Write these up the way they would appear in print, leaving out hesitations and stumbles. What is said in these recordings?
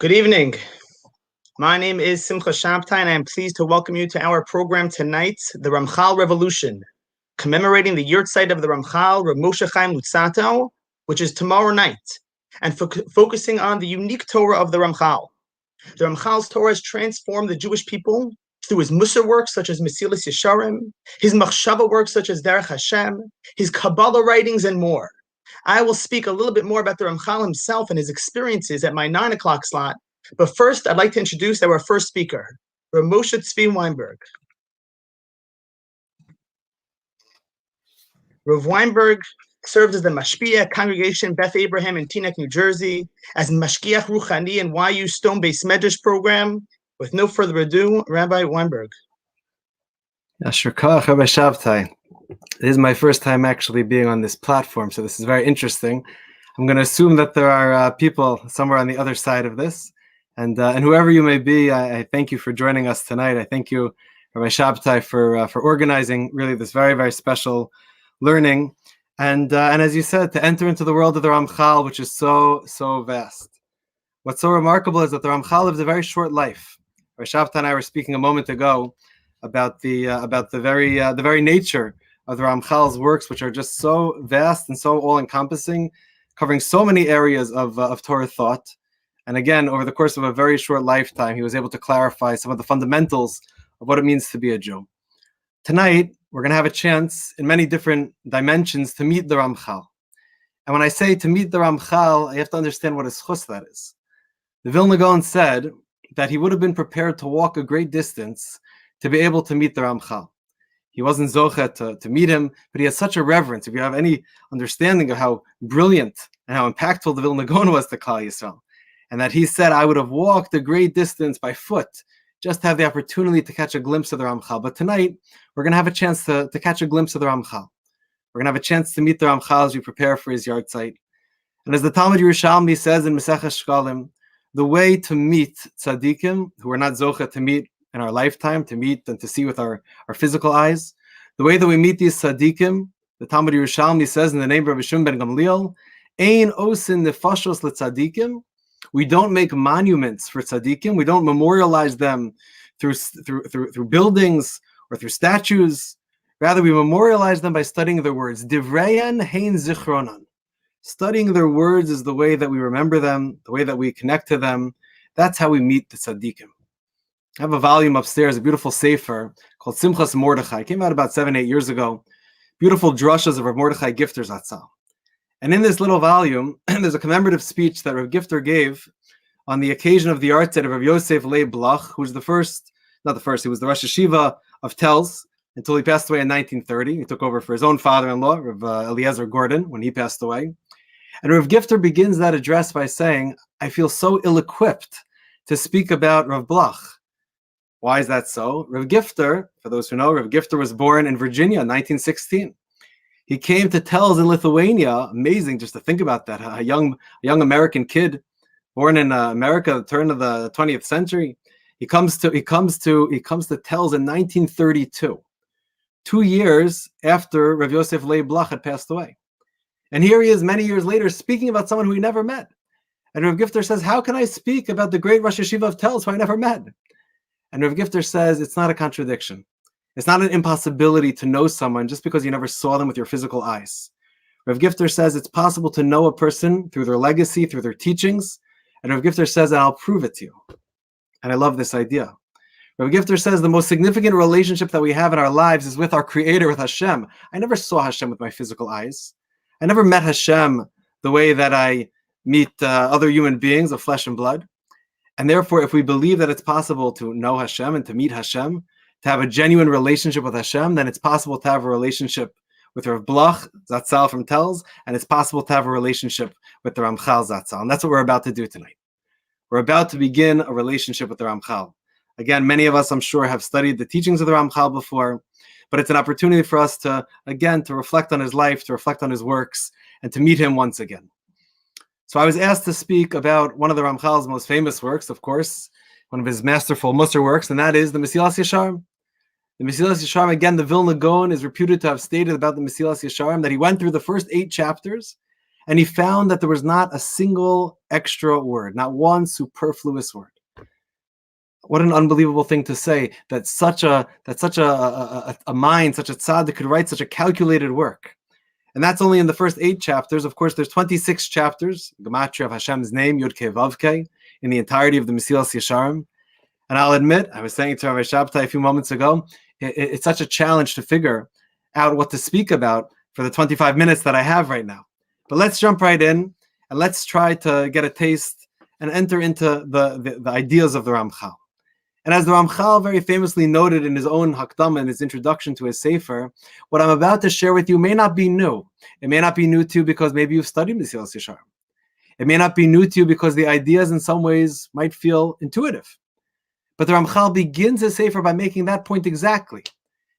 Good evening. My name is Simcha Shabtai, and I am pleased to welcome you to our program tonight, the Ramchal Revolution, commemorating the yurtzeit of the Ramchal, Rav Moshe Chaim Luzzatto, which is tomorrow night, and focusing on the unique Torah of the Ramchal. The Ramchal's Torah has transformed the Jewish people through his Musar works such as Mesilas Yesharim, his Machshava works such as Derech Hashem, his Kabbalah writings, and more. I will speak a little bit more about the Ramchal himself and his experiences at my 9 o'clock slot. But first, I'd like to introduce our first speaker, Rav Moshe Tzvi Weinberg. Rav Weinberg served as the Mashpia Congregation Beth Abraham in Teaneck, New Jersey, as Mashkiach Ruchani in YU Stone Base Medrash program. With no further ado, Rabbi Weinberg. Yashar Koach, Rabbi Shabtai. It is my first time actually being on this platform, so this is very interesting. I'm going to assume that there are people somewhere on the other side of this. And whoever you may be, I thank you for joining us tonight. I thank you, Rabbi Shabtai, for organizing really this very, very special learning. And as you said, to enter into the world of the Ramchal, which is so vast. What's so remarkable is that the Ramchal lives a very short life. Rabbi Shabtai and I were speaking a moment ago about the very nature of the Ramchal's works, which are just so vast and so all-encompassing, covering so many areas of Torah thought. And again, over the course of a very short lifetime, he was able to clarify some of the fundamentals of what it means to be a Jew. Tonight, we're going to have a chance in many different dimensions to meet the Ramchal. And when I say to meet the Ramchal, I have to understand what a schus that is. The Vilna Gaon said that he would have been prepared to walk a great distance to be able to meet the Ramchal. He wasn't zocheh to meet him, but he had such a reverence. If you have any understanding of how brilliant and how impactful the Vilna Gaon was to Klal Yisrael, and that he said, I would have walked a great distance by foot just to have the opportunity to catch a glimpse of the Ramchal. But tonight, we're going to have a chance to catch a glimpse of the Ramchal. We're going to have a chance to meet the Ramchal as we prepare for his yahrzeit. And as the Talmud Yerushalmi says in Maseches Shkalim, the way to meet tzaddikim, who are not zocheh to meet in our lifetime, to meet and to see with our physical eyes, the way that we meet these tzaddikim, the Talmud Yerushalmi says in the name of Rabbi Shimon ben Gamliel, Ein osin nefashos letzaddikim. We don't make monuments for tzaddikim. We don't memorialize them through buildings or through statues. Rather, we memorialize them by studying their words. Divreyan hein zichronan. Studying their words is the way that we remember them, the way that we connect to them. That's how we meet the tzaddikim. I have a volume upstairs, a beautiful sefer called Simchas Mordechai. It came out about 7-8 years ago. Beautiful drushas of Rav Mordechai Gifter Zatzal. And in this little volume, there's a commemorative speech that Rav Gifter gave on the occasion of the yahrzeit of Rav Yosef Leib Bloch, who was he was the Rosh Yeshiva of Telz until he passed away in 1930. He took over for his own father-in-law, Rav Eliezer Gordon, when he passed away. And Rav Gifter begins that address by saying, I feel so ill-equipped to speak about Rav Bloch. Why is that so? Rav Gifter, for those who know, Rav Gifter was born in Virginia in 1916. He came to Telz in Lithuania. Amazing just to think about that. A young American kid born in America at the turn of the 20th century. He comes to Telz in 1932, 2 years after Rav Yosef Leib Bloch had passed away. And here he is many years later speaking about someone who he never met. And Rav Gifter says, how can I speak about the great Rosh Yeshiva of Telz who I never met? And Rav Gifter says, it's not a contradiction. It's not an impossibility to know someone just because you never saw them with your physical eyes. Rav Gifter says it's possible to know a person through their legacy, through their teachings. And Rav Gifter says, I'll prove it to you. And I love this idea. Rav Gifter says the most significant relationship that we have in our lives is with our Creator, with Hashem. I never saw Hashem with my physical eyes. I never met Hashem the way that I meet other human beings of flesh and blood. And therefore, if we believe that it's possible to know Hashem and to meet Hashem, to have a genuine relationship with Hashem, then it's possible to have a relationship with Rav Bloch Zatzal from Telz, and it's possible to have a relationship with the Ramchal Zatzal. And that's what we're about to do tonight. We're about to begin a relationship with the Ramchal. Again, many of us, I'm sure, have studied the teachings of the Ramchal before, but it's an opportunity for us to reflect on his life, to reflect on his works, and to meet him once again. So I was asked to speak about one of the Ramchal's most famous works, of course, one of his masterful Musar works, and that is the Mesilas Yesharim. The Mesilas Yesharim, again, the Vilna Gaon is reputed to have stated about the Mesilas Yesharim that he went through the first 8 chapters, And he found that there was not a single extra word, not one superfluous word. What an unbelievable thing to say, that such a mind, such a tzaddik could write such a calculated work. And that's only in the first 8 chapters. Of course, there's 26 chapters, Gematria of Hashem's name, Yud Kei Vav Kei, in the entirety of the Mesilas Yesharim. And I'll admit, I was saying to Rabbi Shabtai a few moments ago, it's such a challenge to figure out what to speak about for the 25 minutes that I have right now. But let's jump right in, and let's try to get a taste and enter into the ideas of the Ramchal. And as the Ramchal very famously noted in his own Hakdama, in his introduction to his Sefer, what I'm about to share with you may not be new. It may not be new to you because maybe you've studied Mesilas Yesharim. It may not be new to you because the ideas in some ways might feel intuitive. But the Ramchal begins his Sefer by making that point exactly.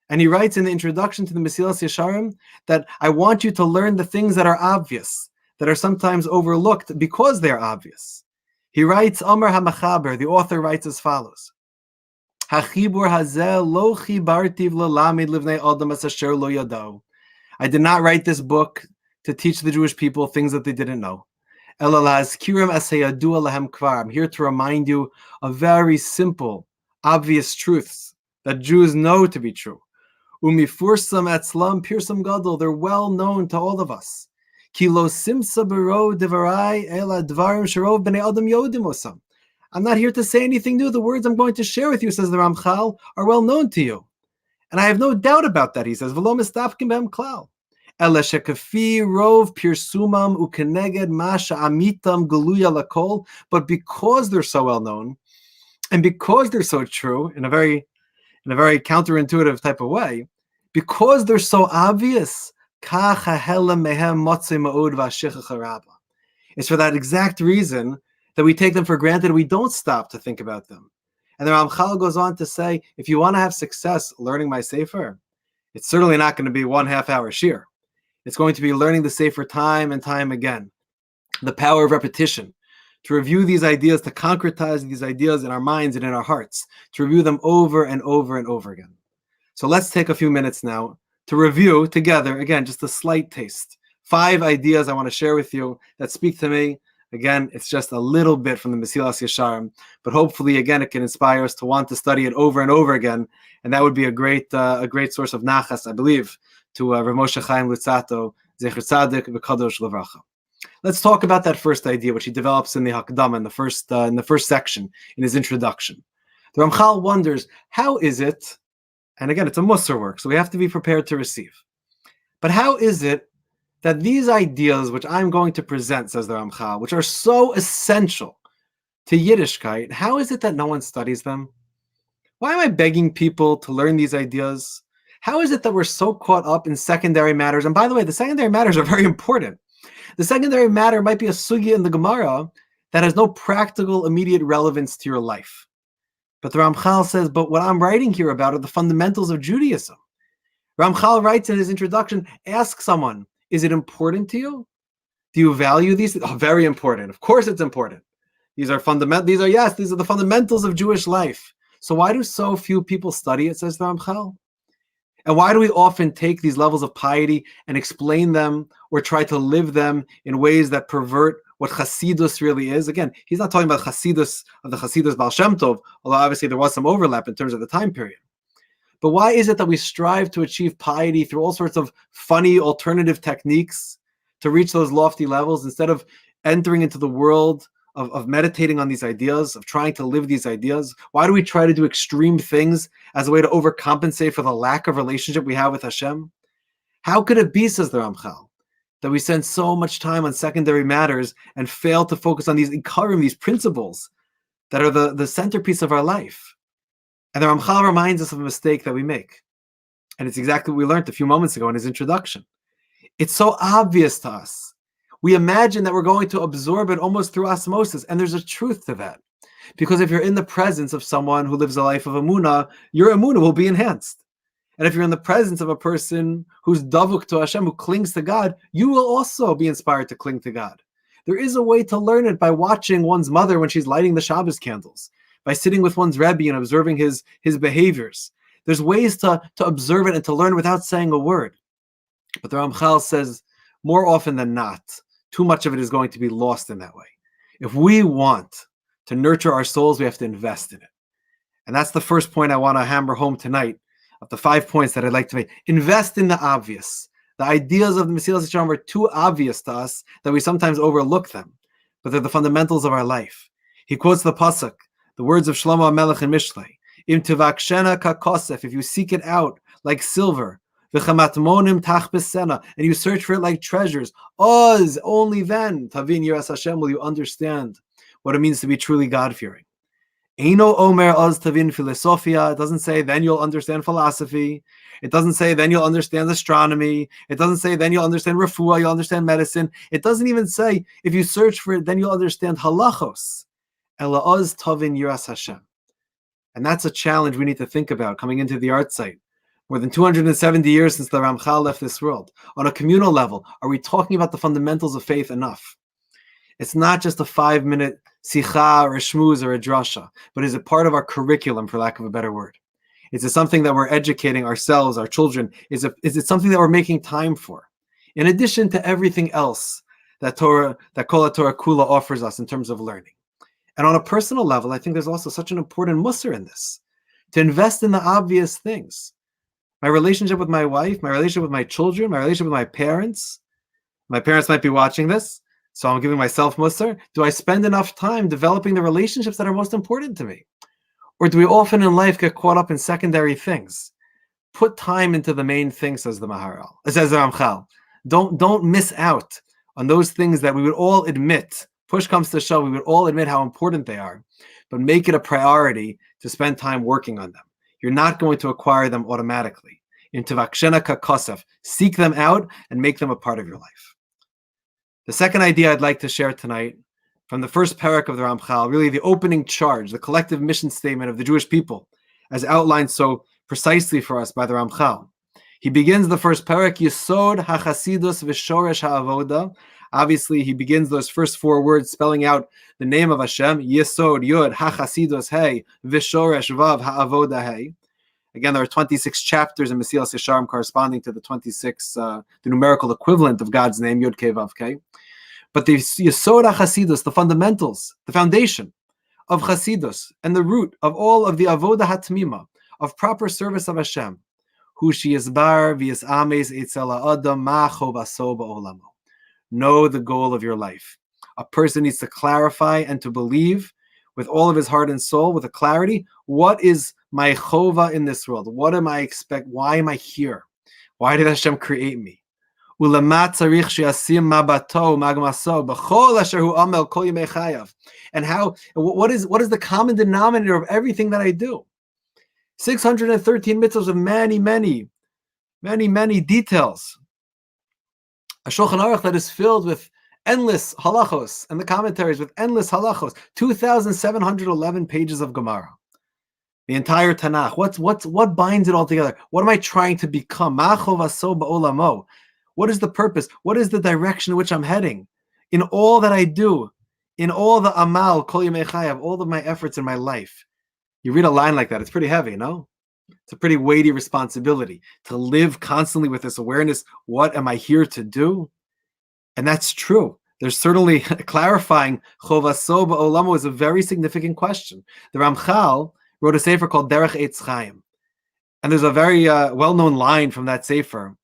And he writes in the introduction to the Mesilas Yesharim that I want you to learn the things that are obvious, that are sometimes overlooked because they are obvious. He writes, Amar HaMachaber, the author writes as follows. Hachibur hazeh lo chibartiv lelamid livnei adam es asher lo yadau. I did not write this book to teach the Jewish people things that they didn't know. Ela lahazkirim es hayadua lahem kvar. I'm here to remind you of very simple, obvious truths that Jews know to be true. Umifursam etzlam pirsam gadol. They're well known to all of us. Ki lo simsa bero devarai ela dvarim sharov bnei adam yodim osam. I'm not here to say anything new. The words I'm going to share with you, says the Ramchal, are well known to you. And I have no doubt about that, he says. V'lo mistafkim behem klal. Ela shekafi rov pirsumam ukeneged masha amitam geluya lakol. But because they're so well known, and because they're so true, in a very counterintuitive type of way, because they're so obvious, it's for that exact reason that we take them for granted. We don't stop to think about them. And the Ramchal goes on to say, if you want to have success learning my Sefer, it's certainly not going to be 1.5 hour shir. It's going to be learning the Sefer time and time again. The power of repetition, to review these ideas, to concretize these ideas in our minds and in our hearts, to review them over and over and over again. So let's take a few minutes now to review together, again, just a slight taste. 5 ideas I want to share with you that speak to me. Again, it's just a little bit from the Mesilas Yesharim, but hopefully, again, it can inspire us to want to study it over and over again, and that would be a great source of nachas, I believe, to Rav Moshe Chaim Luzzatto, Zecher Tzadik V'Kadosh Levracha. Let's talk about that first idea, which he develops in the Hakdama, in the first section, in his introduction. The Ramchal wonders, how is it, and again, it's a Musar work, so we have to be prepared to receive, but how is it that these ideas, which I'm going to present, says the Ramchal, which are so essential to Yiddishkeit, how is it that no one studies them? Why am I begging people to learn these ideas? How is it that we're so caught up in secondary matters? And by the way, the secondary matters are very important. The secondary matter might be a sugya in the Gemara that has no practical, immediate relevance to your life. But the Ramchal says, but what I'm writing here about are the fundamentals of Judaism. Ramchal writes in his introduction, ask someone, is it important to you? Do you value these? Oh, very important. Of course it's important. These are fundamental. These are the fundamentals of Jewish life. So why do so few people study it, says the Ramchal? And why do we often take these levels of piety and explain them or try to live them in ways that pervert what Chassidus really is? Again, he's not talking about Chassidus of the Chassidus Baal Shem Tov, although obviously there was some overlap in terms of the time period. But why is it that we strive to achieve piety through all sorts of funny alternative techniques to reach those lofty levels instead of entering into the world of meditating on these ideas, of trying to live these ideas? Why do we try to do extreme things as a way to overcompensate for the lack of relationship we have with Hashem? How could it be, says the Ramchal, that we spend so much time on secondary matters and fail to focus on these ikarim, these principles that are the centerpiece of our life? And the Ramchal reminds us of a mistake that we make. And it's exactly what we learned a few moments ago in his introduction. It's so obvious to us. We imagine that we're going to absorb it almost through osmosis. And there's a truth to that. Because if you're in the presence of someone who lives a life of emunah, your emunah will be enhanced. And if you're in the presence of a person who's davuk to Hashem, who clings to God, you will also be inspired to cling to God. There is a way to learn it by watching one's mother when she's lighting the Shabbos candles, by sitting with one's Rebbe and observing his behaviors. There's ways to observe it and to learn without saying a word. But the Ramchal says, more often than not, too much of it is going to be lost in that way. If we want to nurture our souls, we have to invest in it. And that's the first point I want to hammer home tonight of the 5 points that I'd like to make. Invest in the obvious. The ideas of the Mesilas Yesharim are too obvious to us that we sometimes overlook them, but they're the fundamentals of our life. He quotes the pasuk, the words of Shlomo HaMelech in Mishlei, Im tivakshena kakosef, if you seek it out like silver, v'chamatmonim tachbesena, and you search for it like treasures, oz, only then, tavin yiras Hashem, will you understand what it means to be truly God-fearing. Eino omer oz tavin philosophia, it doesn't say then you'll understand philosophy. It doesn't say then you'll understand astronomy. It doesn't say then you'll understand refuah, you'll understand medicine. It doesn't even say if you search for it, then you'll understand halachos. Ela oz tavin yiras Hashem. And that's a challenge we need to think about coming into the art site. More than 270 years since the Ramchal left this world. On a communal level, are we talking about the fundamentals of faith enough? It's not just a 5-minute sicha or a shmooze or a drasha, but is it part of our curriculum, for lack of a better word? Is it something that we're educating ourselves, our children? Is it something that we're making time for? In addition to everything else that Kol HaTorah Kula offers us in terms of learning. And on a personal level, I think there's also such an important musar in this, to invest in the obvious things. My relationship with my wife, my relationship with my children, my relationship with my parents. My parents might be watching this, so I'm giving myself musar. Do I spend enough time developing the relationships that are most important to me? Or do we often in life get caught up in secondary things? Put time into the main thing, says the Ramchal. Don't miss out on those things that we would all admit. Push comes to shove, we would all admit how important they are, but make it a priority to spend time working on them. You're not going to acquire them automatically. In Tivakshena kakosef, seek them out and make them a part of your life. The second idea I'd like to share tonight, from the first parak of the Ramchal, really the opening charge, the collective mission statement of the Jewish people, as outlined so precisely for us by the Ramchal. He begins the first parak, Yesod HaChasidus V'Shoresh HaAvoda. Obviously, he begins those first 4 words spelling out the name of Hashem, Yesod, Yod, HaChasidus, Hey, V'Shoresh, Vav, HaAvoda, Hey. Again, there are 26 chapters in Mesilas Yesharim corresponding to the 26, the numerical equivalent of God's name, Yod, Kei, Vav, Kei. But the Yesod HaChasidus, the fundamentals, the foundation of Chasidus, and the root of all of the Avoda HaTmima, of proper service of Hashem, Hu Sheyizbar V'Yisames Eitzel Ha'adam Ma Chovaso Ba'olamo. Know the goal of your life. A person needs to clarify and to believe with all of his heart and soul, with a clarity, what is my chova in this world? What am I expect? Why am I here? Why did Hashem create me? And how? What is the common denominator of everything that I do? 613 mitzvahs of many details. A Shulchan Aruch that is filled with endless halachos, and the commentaries with endless halachos. 2,711 pages of Gemara. The entire Tanakh. What binds it all together? What am I trying to become? What is the purpose? What is the direction in which I'm heading? In all that I do, in all the amal, kol yemei chayav, all of my efforts in my life. You read a line like that, it's pretty heavy, no? It's a pretty weighty responsibility to live constantly with this awareness. What am I here to do? And that's true. There's certainly clarifying chovaso ba'olamo is a very significant question. The Ramchal wrote a sefer called Derech Hashem. And there's a very well-known line from that sefer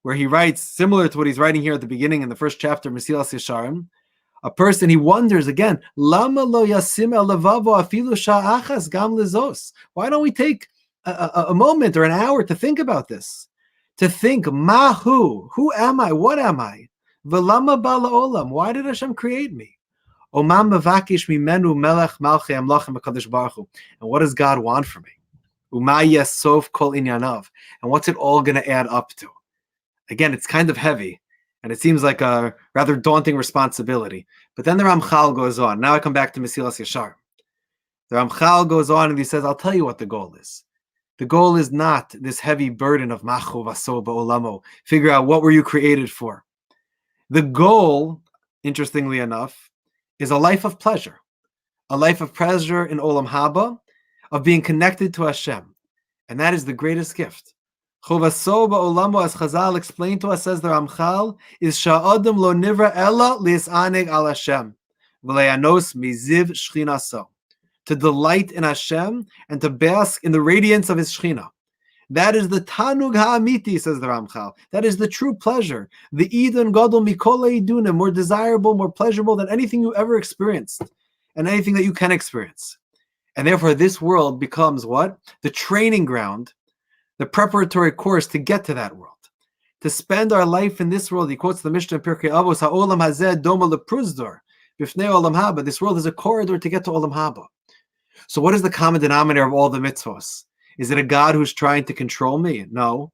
where he writes, similar to what he's writing here at the beginning in the first chapter of Mesilas Yesharim, a person, he wonders again, Lama lo yasim el levavo afilu sha'achas gam lizos. Why don't we take a moment or an hour to think about this? To think, mahu, who am I? What am I? V'lama bala olam, why did Hashem create me? Omam mevakish mimenu melech malchei amlachim hakadosh baruch hu. And what does God want from me? Uma yesov kol inyanav. And what's it all going to add up to? Again, it's kind of heavy, and it seems like a rather daunting responsibility. But then the Ramchal goes on. Now I come back to Mesilas Yesharim. The Ramchal goes on and he says, I'll tell you what the goal is. The goal is not this heavy burden of machu vaso ba'olamo. Figure out what were you created for. The goal, interestingly enough, is a life of pleasure. A life of pleasure in Olam Haba, of being connected to Hashem. And that is the greatest gift. Chovaso ba'olamo, as Chazal explained to us, says the Ramchal, is sha'adam lo nivra ella li'is'aneg al Hashem, v'le'anos miziv shchinaso, to delight in Hashem and to bask in the radiance of His Shechina. That is the tanug ha'amiti, says the Ramchal. That is the true pleasure. The idun gadol mikol idunim, more desirable, more pleasurable than anything you ever experienced, and anything that you can experience. And therefore, this world becomes what? The training ground, the preparatory course to get to that world. To spend our life in this world, he quotes the Mishnah in Pirkei Avos, ha'olam hazeh doma lepruzdor, bifnei olam haba. This world is a corridor to get to olam haba. So what is the common denominator of all the mitzvos? Is it a God who's trying to control me? No.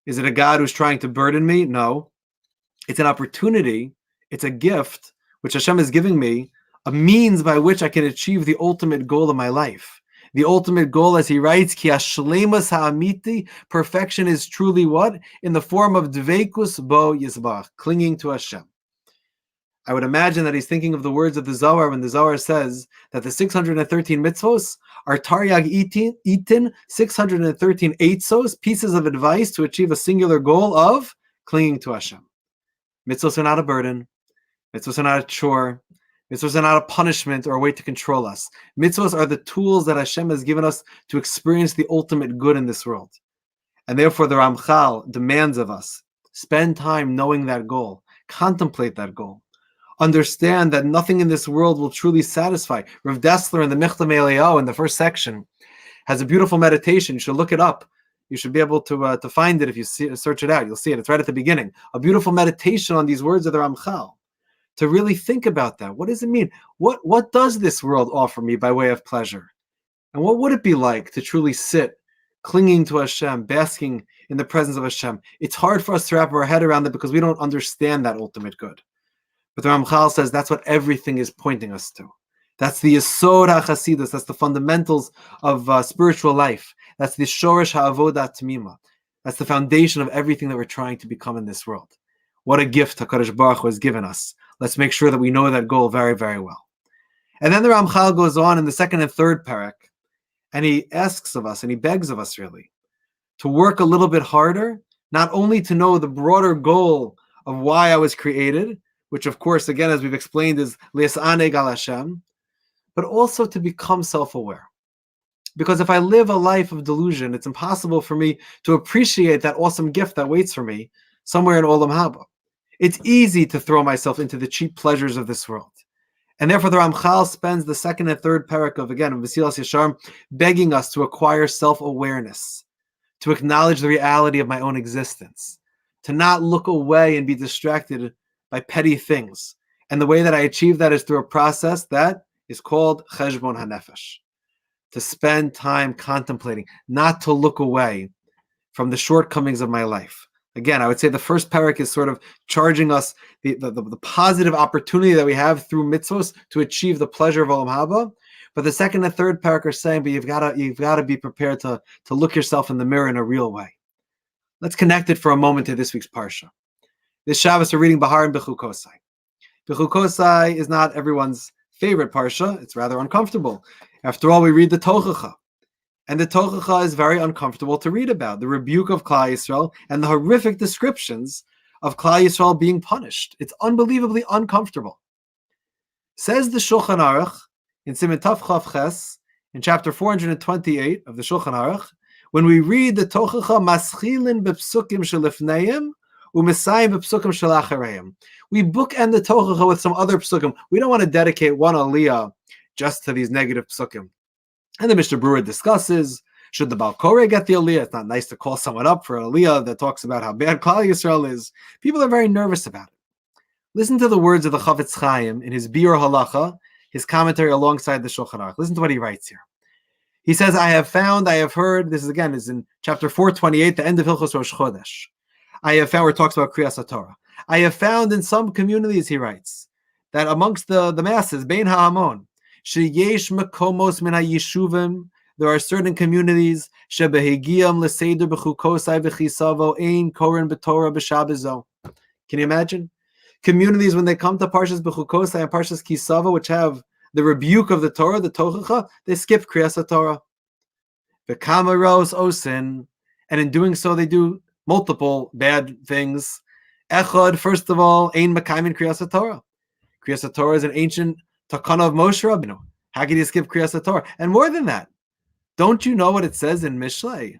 Is it a God who's trying to burden me? No. It's an opportunity, it's a gift, which Hashem is giving me, a means by which I can achieve the ultimate goal of my life. The ultimate goal, as he writes, ki hashleimus ha'amiti, perfection is truly what? In the form of dveikus bo yizbach, clinging to Hashem. I would imagine that he's thinking of the words of the Zohar when the Zohar says that the 613 mitzvos are taryag itin 613 eitzos, pieces of advice to achieve a singular goal of clinging to Hashem. Mitzvos are not a burden. Mitzvos are not a chore. Mitzvos are not a punishment or a way to control us. Mitzvos are the tools that Hashem has given us to experience the ultimate good in this world. And therefore the Ramchal demands of us, spend time knowing that goal, contemplate that goal. Understand that nothing in this world will truly satisfy. Rav Dessler in the Michtam Eliyahu in the first section has a beautiful meditation. You should look it up. You should be able to find it if you search it out. You'll see it. It's right at the beginning. A beautiful meditation on these words of the Ramchal. To really think about that. What does it mean? What does this world offer me by way of pleasure? And what would it be like to truly sit, clinging to Hashem, basking in the presence of Hashem? It's hard for us to wrap our head around it because we don't understand that ultimate good. But the Ramchal says that's what everything is pointing us to. That's the Yesod HaChasidus. That's the fundamentals of spiritual life. That's the Shoresh HaAvodah Tmima. That's the foundation of everything that we're trying to become in this world. What a gift HaKadosh Baruch Hu has given us. Let's make sure that we know that goal very, very well. And then the Ramchal goes on in the second and third parak, and he asks of us, and he begs of us really, to work a little bit harder, not only to know the broader goal of why I was created, which of course, again, as we've explained, is Li'as'aneg al Hashem, but also to become self-aware. Because if I live a life of delusion, it's impossible for me to appreciate that awesome gift that waits for me somewhere in Olam Haba. It's easy to throw myself into the cheap pleasures of this world. And therefore the Ramchal spends the second and third parak of, again, Mesilas Yesharim, begging us to acquire self-awareness, to acknowledge the reality of my own existence, to not look away and be distracted by petty things. And the way that I achieve that is through a process that is called Cheshbon HaNefesh, to spend time contemplating, not to look away from the shortcomings of my life. Again, I would say the first parak is sort of charging us the positive opportunity that we have through mitzvos to achieve the pleasure of Olam Haba. But the second and third parak are saying, but you've got to be prepared to look yourself in the mirror in a real way. Let's connect it for a moment to this week's parsha. This Shabbos we're reading Bahar and Bechukosai. Bechukosai is not everyone's favorite parsha. It's rather uncomfortable. After all, we read the Tochacha. And the Tochacha is very uncomfortable to read about. The rebuke of Klal Yisrael and the horrific descriptions of Klal Yisrael being punished. It's unbelievably uncomfortable. Says the Shulchan Aruch in Siman Taf Chav Ches, in chapter 428 of the Shulchan Aruch, when we read the Tochacha, Maschilin bepsukim shelifneim u'mesayim bepsukim shelachareim. We bookend the Tochacha with some other psukim. We don't want to dedicate one aliyah just to these negative psukim. And the Mishnah Berurah discusses, should the Baal Koreh get the aliyah? It's not nice to call someone up for an aliyah that talks about how bad Klal Yisrael is. People are very nervous about it. Listen to the words of the Chavetz Chaim in his Biur Halacha, his commentary alongside the Shulchan Aruch. Listen to what he writes here. He says, I have heard, this is in chapter 428, the end of Hilchos Rosh Chodesh. I have found, where it talks about Kriyas HaTorah. I have found in some communities, he writes, that amongst the masses, Bein HaAmon, Sheyesh Makomos Min HaYishuvim, there are certain communities, Shebehegiam L'Seder B'Chukosai V'Chisavo Ein Koren B'Torah B'Shabazo. Can you imagine? Communities, when they come to Parshas B'Chukosai and Parshas Kisavo, which have the rebuke of the Torah, the Tochacha, they skip Kriyas HaTorah. V'Kamaros Osin, And in doing so, they do multiple bad things. Echad, first of all, ein mekaymin kriyas Torah. Kriyas Torah is an ancient takana of Moshe Rabbeinu. How can you skip kriyas Torah? And more than that, don't you know what it says in Mishlei?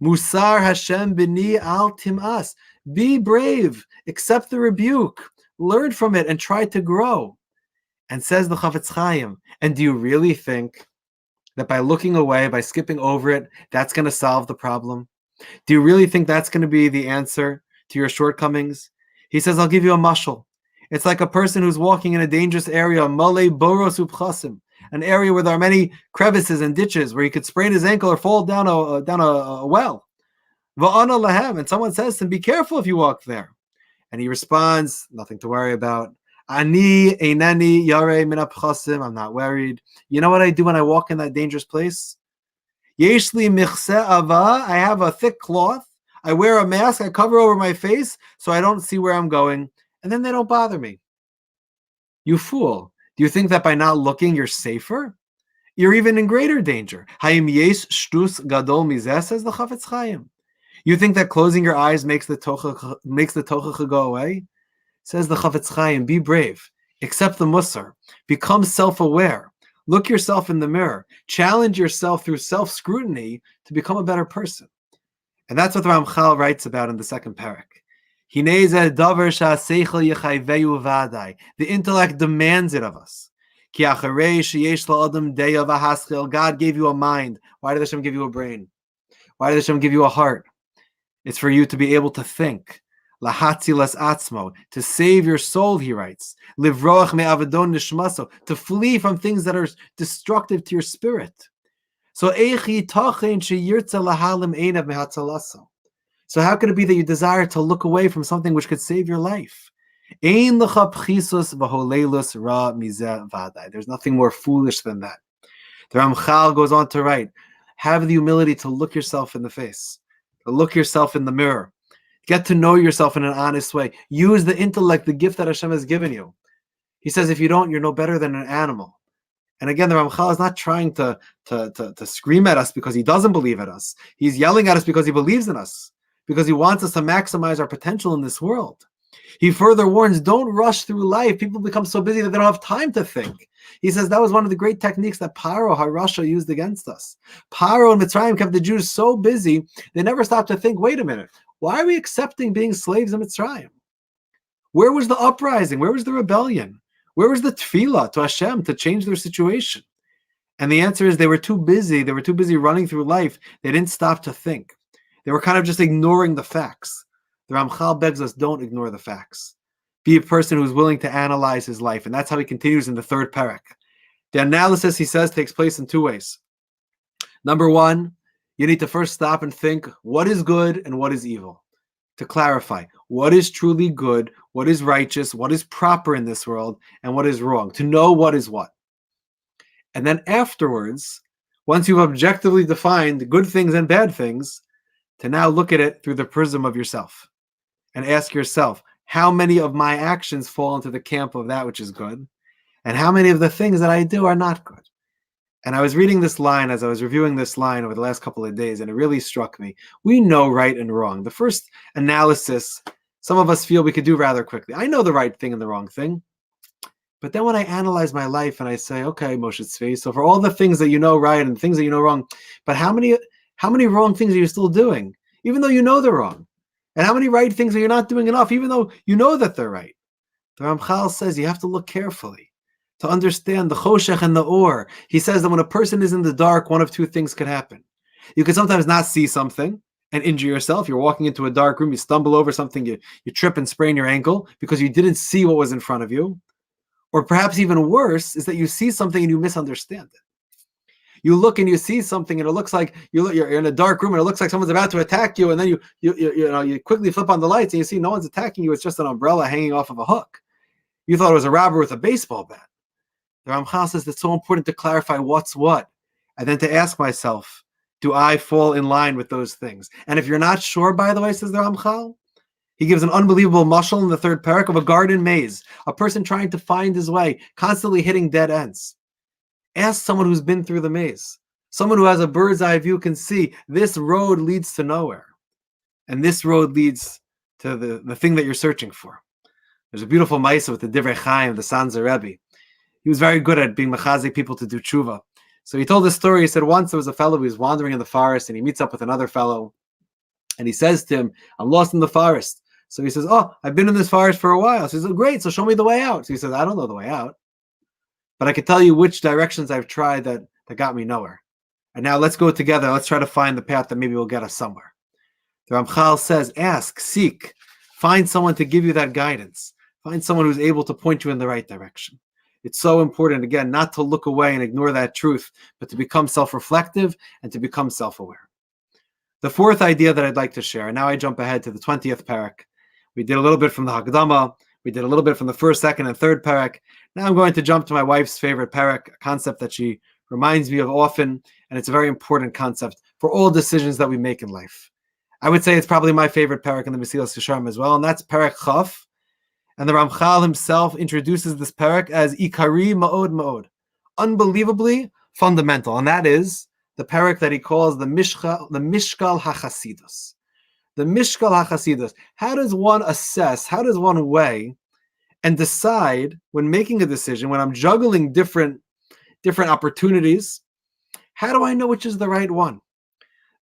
Musar Hashem b'ni al tim'as. Be brave, accept the rebuke, learn from it, and try to grow. And says the Chafetz Chaim, and do you really think that by looking away, by skipping over it, that's going to solve the problem? Do you really think that's going to be the answer to your shortcomings? He says, I'll give you a mashal. It's like a person who's walking in a dangerous area, malei boros upchasim, an area where there are many crevices and ditches where he could sprain his ankle or fall down a well. Va'ana lahem, and someone says to him, be careful if you walk there. And he responds, nothing to worry about. Ani einani yare min upchasim, I'm not worried. You know what I do when I walk in that dangerous place? Yeshli michse ava, I have a thick cloth. I wear a mask, I cover over my face so I don't see where I'm going, and then they don't bother me. You fool. Do you think that by not looking, you're safer? You're even in greater danger. Hayim yesh shtus gadol mizeh, says the Chafetz Chaim. You think that closing your eyes makes the tochach go away? Says the Chafetz Chaim, be brave, accept the musar, become self-aware, look yourself in the mirror, challenge yourself through self-scrutiny to become a better person. And that's what the Ramchal writes about in the second parak. The intellect demands it of us. God gave you a mind. Why did Hashem give you a brain? Why did Hashem give you a heart? It's for you to be able to think. Lahatzilas atzmo, to save your soul, he writes. Livroach me'avadon nishmaso, to flee from things that are destructive to your spirit. So how could it be that you desire to look away from something which could save your life? There's nothing more foolish than that. The Ramchal goes on to write, have the humility to look yourself in the face, to look yourself in the mirror. Get to know yourself in an honest way. Use the intellect, the gift that Hashem has given you. He says, if you don't, you're no better than an animal. And again, the Ramchal is not trying to scream at us because he doesn't believe in us. He's yelling at us because he believes in us, because he wants us to maximize our potential in this world. He further warns, don't rush through life. People become so busy that they don't have time to think. He says that was one of the great techniques that Paro HaRasha used against us. Paro and Mitzrayim kept the Jews so busy, they never stopped to think, wait a minute, why are we accepting being slaves in Mitzrayim? Where was the uprising? Where was the rebellion? Where was the tefillah to Hashem to change their situation? And the answer is they were too busy. They were too busy running through life. They didn't stop to think. They were kind of just ignoring the facts. The Ramchal begs us, don't ignore the facts. Be a person who's willing to analyze his life. And that's how he continues in the third parak. The analysis, he says, takes place in two ways. Number one, you need to first stop and think what is good and what is evil. To clarify what is truly good, what is righteous, what is proper in this world, and what is wrong. To know what is what. And then afterwards, once you've objectively defined good things and bad things, to now look at it through the prism of yourself. And ask yourself, how many of my actions fall into the camp of that which is good? And how many of the things that I do are not good? And I was reading this line as I was reviewing this line over the last couple of days, and it really struck me. We know right and wrong. The first analysis, some of us feel we could do rather quickly. I know the right thing and the wrong thing. But then when I analyze my life and I say, okay, Moshe Tzvi, so for all the things that you know right and things that you know wrong, but how many wrong things are you still doing, even though you know they're wrong? And how many right things are you not doing enough, even though you know that they're right? The Ramchal says you have to look carefully to understand the choshech and the or. He says that when a person is in the dark, one of two things could happen. You could sometimes not see something and injure yourself. You're walking into a dark room, you stumble over something, you trip and sprain your ankle because you didn't see what was in front of you. Or perhaps even worse is that you see something and you misunderstand it. You look and you see something and it looks like you're in a dark room and it looks like someone's about to attack you, and then you quickly flip on the lights and you see no one's attacking you. It's just an umbrella hanging off of a hook. You thought it was a robber with a baseball bat. The Ramchal says it's so important to clarify what's what, and then to ask myself, do I fall in line with those things? And if you're not sure, by the way, says the Ramchal, he gives an unbelievable mashal in the third parak of a garden maze, a person trying to find his way, constantly hitting dead ends. Ask someone who's been through the maze. Someone who has a bird's eye view can see this road leads to nowhere. And this road leads to the thing that you're searching for. There's a beautiful Maisa with the Derech Hashem, the Sanzer Rebbe. He was very good at being mechazik people to do tshuva. So he told this story. He said once there was a fellow who was wandering in the forest, and he meets up with another fellow, and he says to him, I'm lost in the forest. So he says, oh, I've been in this forest for a while. So he says, great, so show me the way out. So he says, I don't know the way out, but I can tell you which directions I've tried that got me nowhere. And now let's go together. Let's try to find the path that maybe will get us somewhere. The Ramchal says, ask, seek, find someone to give you that guidance. Find someone who's able to point you in the right direction. It's so important, again, not to look away and ignore that truth, but to become self-reflective and to become self-aware. The fourth idea that I'd like to share, and now I jump ahead to the 20th parak. We did a little bit from the Hakdama. We did a little bit from the first, second, and third parak. Now I'm going to jump to my wife's favorite parak, a concept that she reminds me of often, and it's a very important concept for all decisions that we make in life. I would say it's probably my favorite parak in the Mesilas Yesharim as well, and that's parak Chaf. And the Ramchal himself introduces this parak as Ikari Ma'od Ma'od, unbelievably fundamental, and that is the parak that he calls the Mishkal HaChasidus. The Mishkal HaChasidus. How does one assess, how does one weigh and decide when making a decision, when I'm juggling different opportunities, how do I know which is the right one?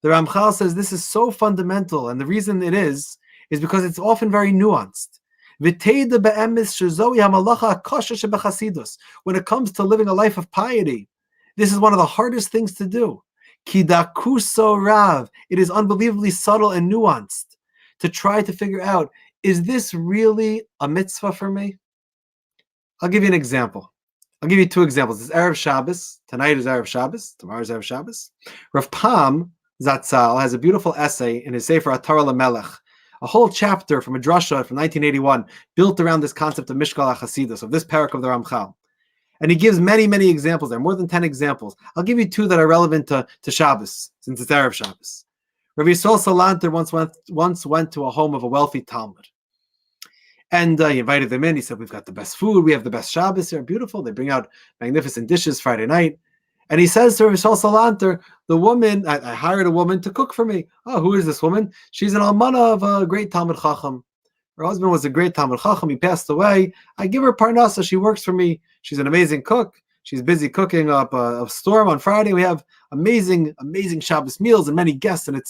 The Ramchal says this is so fundamental, and the reason it is because it's often very nuanced. When it comes to living a life of piety, this is one of the hardest things to do. Kidakuso rav. It is unbelievably subtle and nuanced to try to figure out, is this really a mitzvah for me? I'll give you an example. I'll give you two examples. It's Erev Shabbos. Tonight is Erev Shabbos. Tomorrow is Erev Shabbos. Rav Pam Zatzal has a beautiful essay in his Sefer Torah LaMelech, a whole chapter from a drasha from 1981 built around this concept of Mishkal HaChasidus, of this parak of the Ramchal. And he gives many, many examples there, more than 10 examples. I'll give you two that are relevant to Shabbos, since it's Erev Shabbos. Rav Yisrael Salanter once went to a home of a wealthy Talmud. And he invited them in. He said, we've got the best food. We have the best Shabbos here. Beautiful. They bring out magnificent dishes Friday night. And he says to Rav Yisrael Salanter, the woman, I hired a woman to cook for me. Oh, who is this woman? She's an almana of a great Talmud Chacham. Her husband was a great Talmud Chacham. He passed away. I give her parnasa. She works for me. She's an amazing cook. She's busy cooking up a storm on Friday. We have amazing, amazing Shabbos meals and many guests. And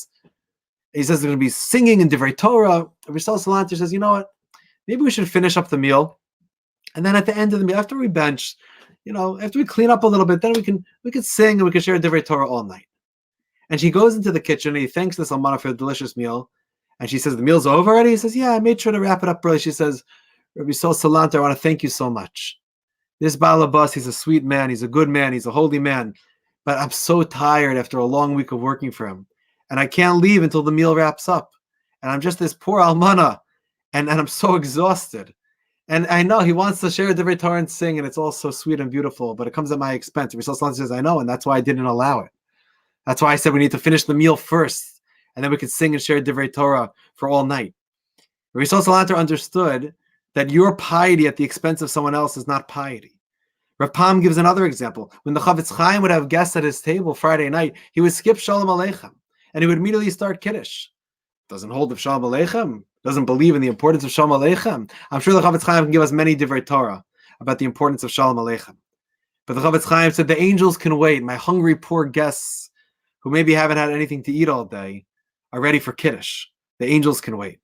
he says they're going to be singing in Divrei Torah. Rav Yisrael Salanter says, you know what? Maybe we should finish up the meal. And then at the end of the meal, after we bench, after we clean up a little bit, then we could sing and we could share Divrei Torah all night. And she goes into the kitchen and he thanks this almana for the delicious meal. And she says, the meal's over already? He says, yeah, I made sure to wrap it up early. She says, Rabbi Yisrael Salanter, I want to thank you so much. This Baal Abbas, he's a sweet man. He's a good man. He's a holy man. But I'm so tired after a long week of working for him. And I can't leave until the meal wraps up. And I'm just this poor almana. And I'm so exhausted. And I know he wants to share Divrei Torah and sing, and it's all so sweet and beautiful, but it comes at my expense. Rabbi Yisrael Salanter says, I know, and that's why I didn't allow it. That's why I said we need to finish the meal first, and then we could sing and share Divrei Torah for all night. Rabbi Yisrael Salanter understood that your piety at the expense of someone else is not piety. Rav Pam gives another example. When the Chavetz Chaim would have guests at his table Friday night, he would skip Shalom Aleichem, and he would immediately start Kiddush. Doesn't hold of Shalom Aleichem, doesn't believe in the importance of Shalom Aleichem. I'm sure the Chavetz Chaim can give us many Divrei Torah about the importance of Shalom Aleichem. But the Chavetz Chaim said, the angels can wait. My hungry, poor guests who maybe haven't had anything to eat all day are ready for Kiddush. The angels can wait.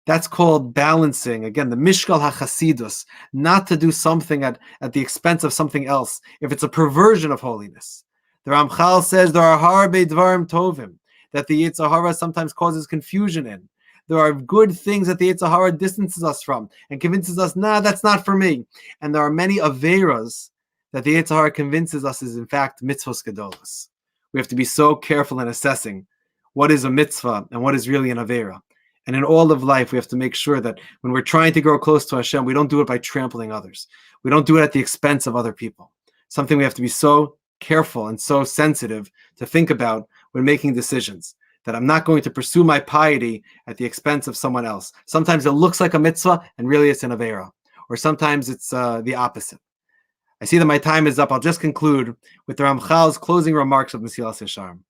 That's called balancing, again, the Mishkal HaChasidus, not to do something at the expense of something else, if it's a perversion of holiness. The Ramchal says there are harbe dvarim tovim, that the Yetzer Hara sometimes causes confusion in. There are good things that the Yetzer Hara distances us from and convinces us, nah, that's not for me. And there are many averas that the Yetzer Hara convinces us is in fact mitzvos gedolos. We have to be so careful in assessing what is a mitzvah and what is really an avera. And in all of life, we have to make sure that when we're trying to grow close to Hashem, we don't do it by trampling others. We don't do it at the expense of other people. Something we have to be so careful and so sensitive to think about when making decisions, that I'm not going to pursue my piety at the expense of someone else. Sometimes it looks like a mitzvah and really it's an avera. Or sometimes it's the opposite. I see that my time is up. I'll just conclude with the Ramchal's closing remarks of Mesilas Yesharim.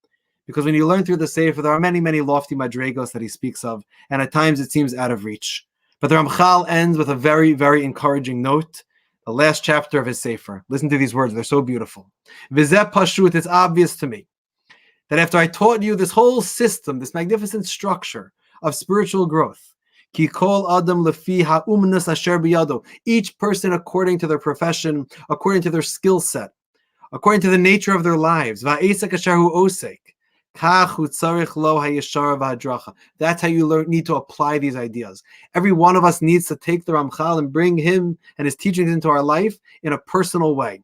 because when you learn through the Sefer, there are many, many lofty madrigos that he speaks of, and at times it seems out of reach. But the Ramchal ends with a very, very encouraging note, the last chapter of his Sefer. Listen to these words, they're so beautiful. V'zeh pashut, it's obvious to me that after I taught you this whole system, this magnificent structure of spiritual growth, ki kol adam lefi ha'umnus asher biyado, each person according to their profession, according to their skill set, according to the nature of their lives, va'esek asher hu osek, kach hu tzarich lo hayeshar v'hadracha. That's how you need to apply these ideas. Every one of us needs to take the Ramchal and bring him and his teachings into our life in a personal way,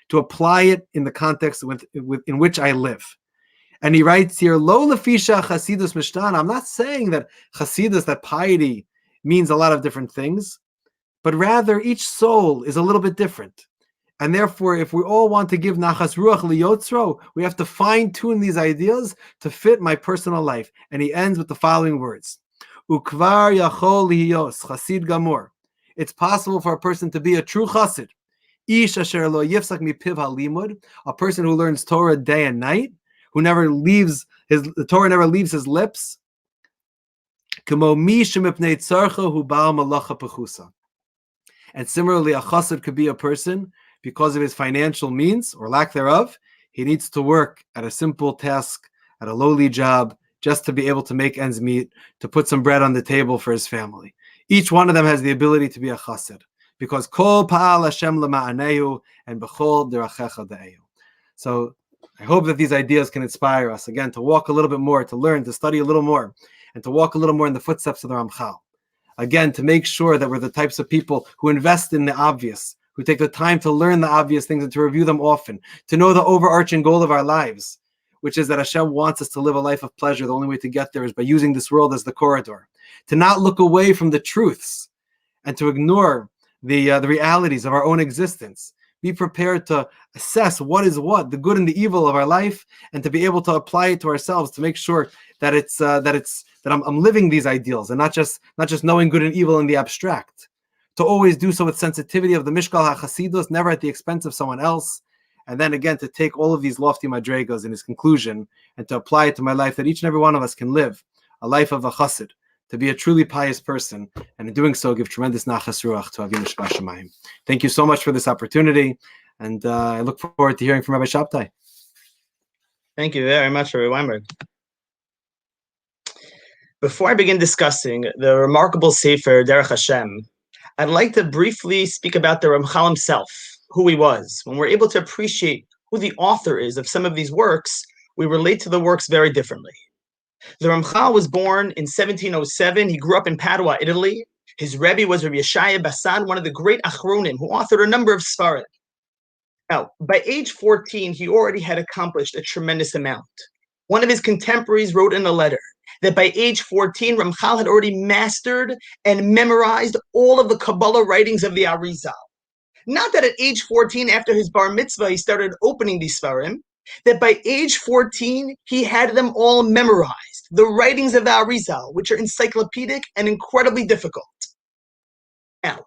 to apply it in the context in which I live. And he writes here, Lo lefisha chasidus mishtana. I'm not saying that chasidus, that piety, means a lot of different things, but rather each soul is a little bit different. And therefore, if we all want to give nachas ruach liyotzro, we have to fine-tune these ideas to fit my personal life. And he ends with the following words. Ukvar yachol liyos chasid gamor. It's possible for a person to be a true chassid. Ish asher lo yifsak mipiv halimud, a person who learns Torah day and night, who never leaves the Torah never leaves his lips. And similarly, a chassid could be a person, because of his financial means or lack thereof, he needs to work at a simple task, at a lowly job, just to be able to make ends meet, to put some bread on the table for his family. Each one of them has the ability to be a chassid, because kol pa'al Hashem lema'anehu and b'chol derachecha da'ehu. So I hope that these ideas can inspire us, again, to walk a little bit more, to learn, to study a little more, and to walk a little more in the footsteps of the Ramchal. Again, to make sure that we're the types of people who invest in the obvious, who take the time to learn the obvious things and to review them often, to know the overarching goal of our lives, which is that Hashem wants us to live a life of pleasure. The only way to get there is by using this world as the corridor. To not look away from the truths and to ignore the realities of our own existence. Be prepared to assess what is what, the good and the evil of our life, and to be able to apply it to ourselves to make sure that I'm living these ideals and not just knowing good and evil in the abstract. To always do so with sensitivity of the Mishkal HaChasidus, never at the expense of someone else. And then again, to take all of these lofty madregos in his conclusion and to apply it to my life, that each and every one of us can live a life of a chassid, to be a truly pious person, and in doing so, give tremendous nachas ruach to Avinu Shebashamayim. Thank you so much for this opportunity, and I look forward to hearing from Rabbi Shabtai. Thank you very much, Rabbi Weinberg. Before I begin discussing the remarkable Sefer Derech Hashem, I'd like to briefly speak about the Ramchal himself, who he was. When we're able to appreciate who the author is of some of these works, we relate to the works very differently. The Ramchal was born in 1707. He grew up in Padua, Italy. His Rebbe was Rabbi Yeshaya Bassan, one of the great Achronim, who authored a number of Sfarim. Now, by age 14, he already had accomplished a tremendous amount. One of his contemporaries wrote in a letter that by age 14, Ramchal had already mastered and memorized all of the Kabbalah writings of the Arizal. Not that at age 14, after his bar mitzvah, he started opening these Sfarim, that by age 14, he had them all memorized, the writings of the Arizal, which are encyclopedic and incredibly difficult. Now,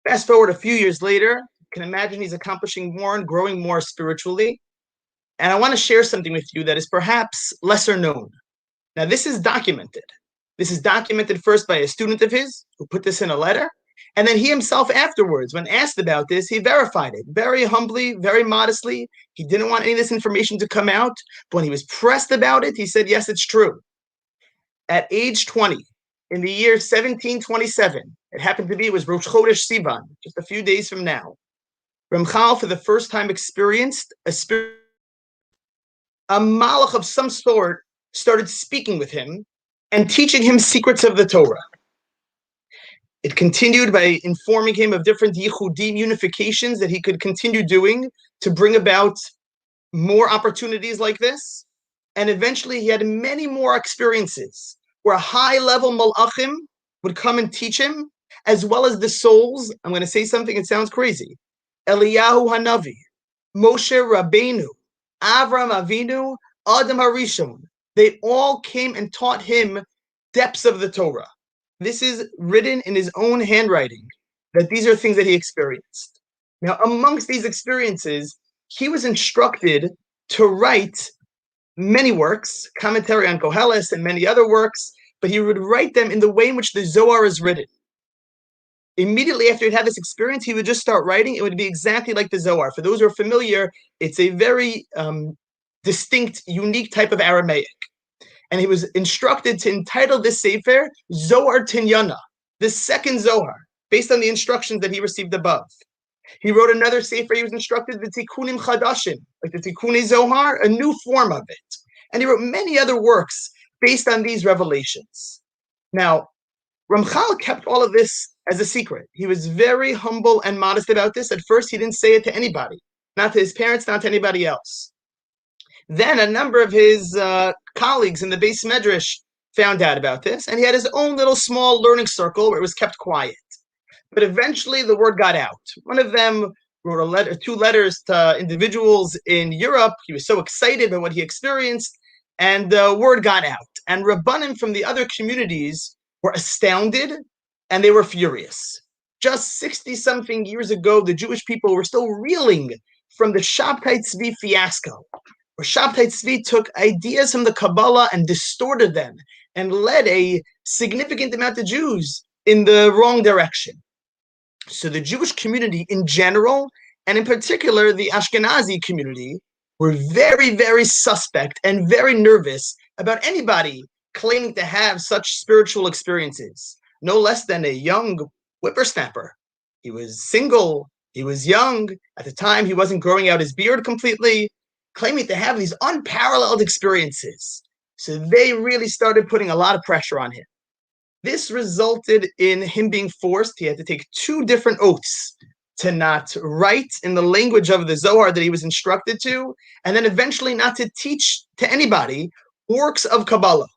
fast forward a few years later, you can imagine he's accomplishing more and growing more spiritually. And I want to share something with you that is perhaps lesser known. Now, this is documented. This is documented first by a student of his who put this in a letter. And then he himself afterwards, when asked about this, he verified it very humbly, very modestly. He didn't want any of this information to come out. But when he was pressed about it, he said, yes, it's true. At age 20, in the year 1727, it was Rosh Chodesh Sivan, just a few days from now, Ramchal for the first time experienced a malach of some sort started speaking with him and teaching him secrets of the Torah. It continued by informing him of different yichudim unifications that he could continue doing to bring about more opportunities like this. And eventually he had many more experiences where high-level malachim would come and teach him, as well as the souls. I'm going to say something, it sounds crazy. Eliyahu Hanavi, Moshe Rabbeinu, Avram Avinu, Adam HaRishon. They all came and taught him depths of the Torah. This is written in his own handwriting, that these are things that he experienced. Now, amongst these experiences, he was instructed to write many works, commentary on Koheles and many other works, but he would write them in the way in which the Zohar is written. Immediately after he'd had this experience, he would just start writing. It would be exactly like the Zohar. For those who are familiar, it's a very distinct, unique type of Aramaic. And he was instructed to entitle this Sefer Zohar Tinyana, the second Zohar, based on the instructions that he received above. He wrote another Sefer. He was instructed the Tikkunim Chadashim, like the Tikkuni Zohar, a new form of it. And he wrote many other works based on these revelations. Now, Ramchal kept all of this as a secret. He was very humble and modest about this. At first, he didn't say it to anybody, not to his parents, not to anybody else. Then a number of his colleagues in the Beis Medrash found out about this, and he had his own little small learning circle where it was kept quiet. But eventually the word got out. One of them wrote two letters to individuals in Europe. He was so excited by what he experienced, and the word got out. And Rabbanim from the other communities were astounded, and they were furious. Just 60-something years ago, the Jewish people were still reeling from the Shabtai Tzvi fiasco, where Shabtai Tzvi took ideas from the Kabbalah and distorted them and led a significant amount of Jews in the wrong direction. So the Jewish community in general, and in particular the Ashkenazi community, were very, very suspect and very nervous about anybody claiming to have such spiritual experiences. No less than a young whippersnapper. He was single, he was young. At the time, he wasn't growing out his beard completely, claiming to have these unparalleled experiences. So they really started putting a lot of pressure on him. This resulted in him being forced. He had to take 2 different oaths to not write in the language of the Zohar that he was instructed to, and then eventually not to teach to anybody works of Kabbalah.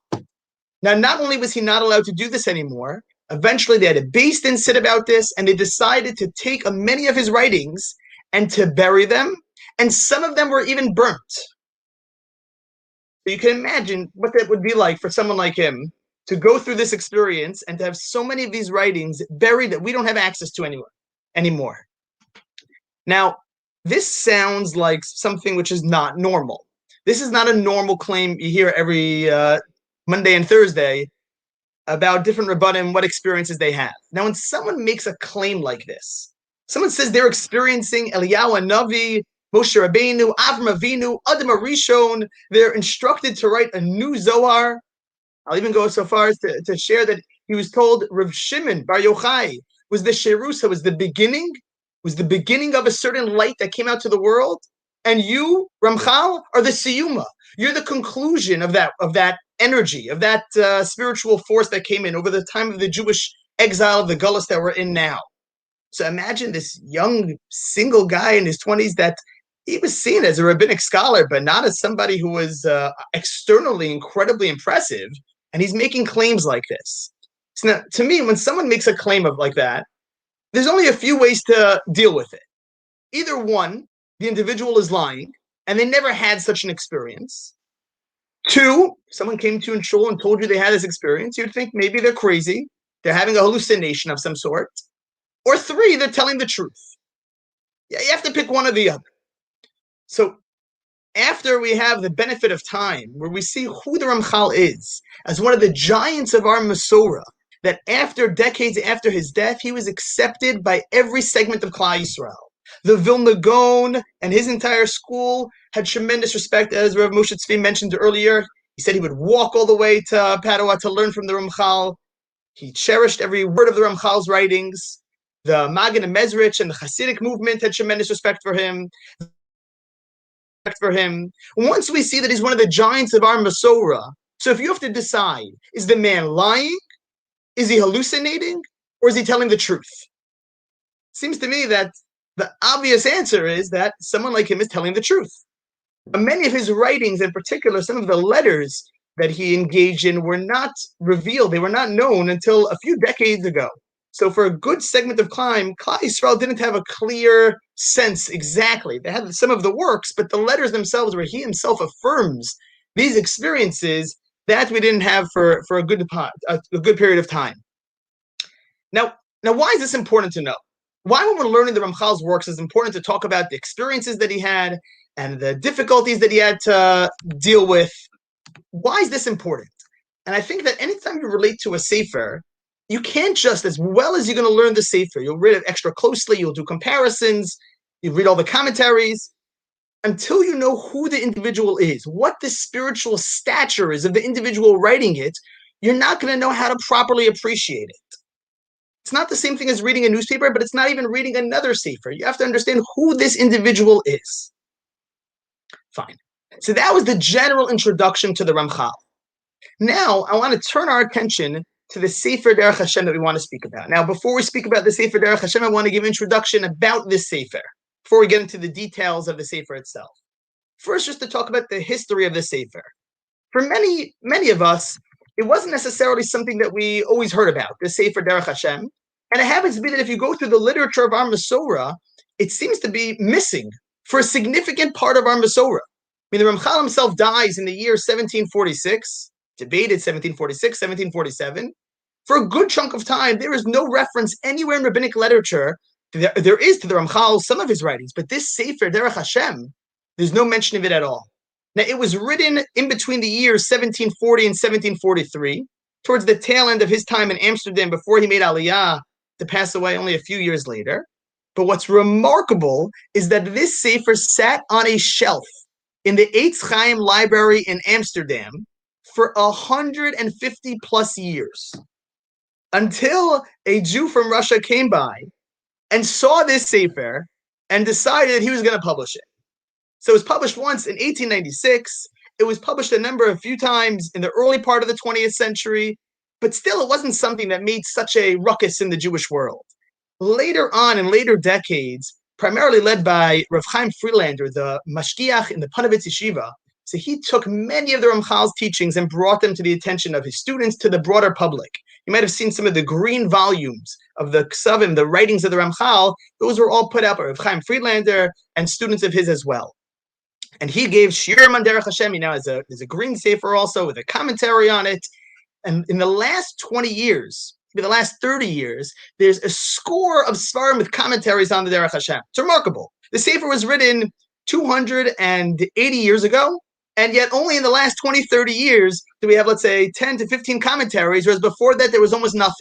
Now, not only was he not allowed to do this anymore, eventually they had a Beis Din sit about this, and they decided to take many of his writings and to bury them, and some of them were even burnt. So you can imagine what that would be like for someone like him to go through this experience and to have so many of these writings buried that we don't have access to anymore. Now, this sounds like something which is not normal. This is not a normal claim you hear every Monday and Thursday about different Rabbanim, what experiences they have. Now, when someone makes a claim like this, someone says they're experiencing Eliyahu Navi, Moshe Rabbeinu, Avram Avinu, Adam Arishon, they're instructed to write a new Zohar. I'll even go so far as to share that he was told Rav Shimon Bar Yochai was the Sherusa, was the beginning of a certain light that came out to the world, and you, Ramchal, are the Siyuma. You're the conclusion of that energy, of that spiritual force that came in over the time of the Jewish exile of the Gullus that we're in now. So imagine this young single guy in his 20s that he was seen as a rabbinic scholar, but not as somebody who was externally incredibly impressive. And he's making claims like this. So now, to me, when someone makes a claim like that, there's only a few ways to deal with it. Either one, the individual is lying, and they never had such an experience. 2, someone came to you in shul and told you they had this experience. You'd think maybe they're crazy. They're having a hallucination of some sort. Or 3, they're telling the truth. Yeah, you have to pick one or the other. So after we have the benefit of time, where we see who the Ramchal is, as one of the giants of our Masorah, that after decades after his death, he was accepted by every segment of Klal Yisrael. The Vilna Gaon and his entire school had tremendous respect, as Rav Moshe Tzvi mentioned earlier. He said he would walk all the way to Padua to learn from the Ramchal. He cherished every word of the Ramchal's writings. The Magen and Mezrich and the Hasidic movement had tremendous respect for him. Once we see that he's one of the giants of our Masorah, so if you have to decide, is the man lying? Is he hallucinating? Or is he telling the truth? Seems to me that the obvious answer is that someone like him is telling the truth. But many of his writings, in particular, some of the letters that he engaged in were not revealed. They were not known until a few decades ago. So for a good segment of Klal Yisrael didn't have a clear sense exactly. They had some of the works, but the letters themselves, where he himself affirms these experiences, that we didn't have for a good period of time. Now, why is this important to know? Why, when we're learning the Ramchal's works, is important to talk about the experiences that he had and the difficulties that he had to deal with. Why is this important? And I think that anytime you relate to a sefer, you can't just, as well as you're going to learn the sefer, you'll read it extra closely, you'll do comparisons, you read all the commentaries, until you know who the individual is, what the spiritual stature is of the individual writing it, you're not going to know how to properly appreciate it. It's not the same thing as reading a newspaper, but it's not even reading another sefer. You have to understand who this individual is. Fine. So that was the general introduction to the Ramchal. Now, I want to turn our attention to the Sefer Derech Hashem that we want to speak about. Now, before we speak about the Sefer Derech Hashem, I want to give an introduction about this Sefer, before we get into the details of the Sefer itself. First, just to talk about the history of the Sefer. For many of us, it wasn't necessarily something that we always heard about, the Sefer Derech Hashem. And it happens to be that if you go through the literature of our Masorah, it seems to be missing for a significant part of our Masorah. I mean, the Ramchal himself dies in the year 1746, debated 1746, 1747. For a good chunk of time, there is no reference anywhere in rabbinic literature. There is to the Ramchal some of his writings, but this Sefer Derech Hashem, there's no mention of it at all. Now, it was written in between the years 1740 and 1743, towards the tail end of his time in Amsterdam before he made Aliyah to pass away only a few years later. But what's remarkable is that this Sefer sat on a shelf in the Eitz Chaim Library in Amsterdam for 150 plus years, until a Jew from Russia came by and saw this Sefer and decided he was going to publish it. So it was published once in 1896. It was published a few times in the early part of the 20th century, but still it wasn't something that made such a ruckus in the Jewish world. Later on, in later decades, primarily led by Rav Chaim Friedlander, the mashgiach in the Panovitz Yeshiva, so he took many of the Ramchal's teachings and brought them to the attention of his students, to the broader public. You might have seen some of the green volumes of the Ksavim, the writings of the Ramchal. Those were all put out by Rav Chaim Friedlander and students of his as well. And he gave Shirim on Derech Hashem. There's a green sefer also with a commentary on it. And in the last 20 years, maybe the last 30 years, there's a score of svarim with commentaries on the Derech Hashem. It's remarkable. The sefer was written 280 years ago, and yet only in the last 20, 30 years do we have, let's say, 10 to 15 commentaries, whereas before that there was almost nothing.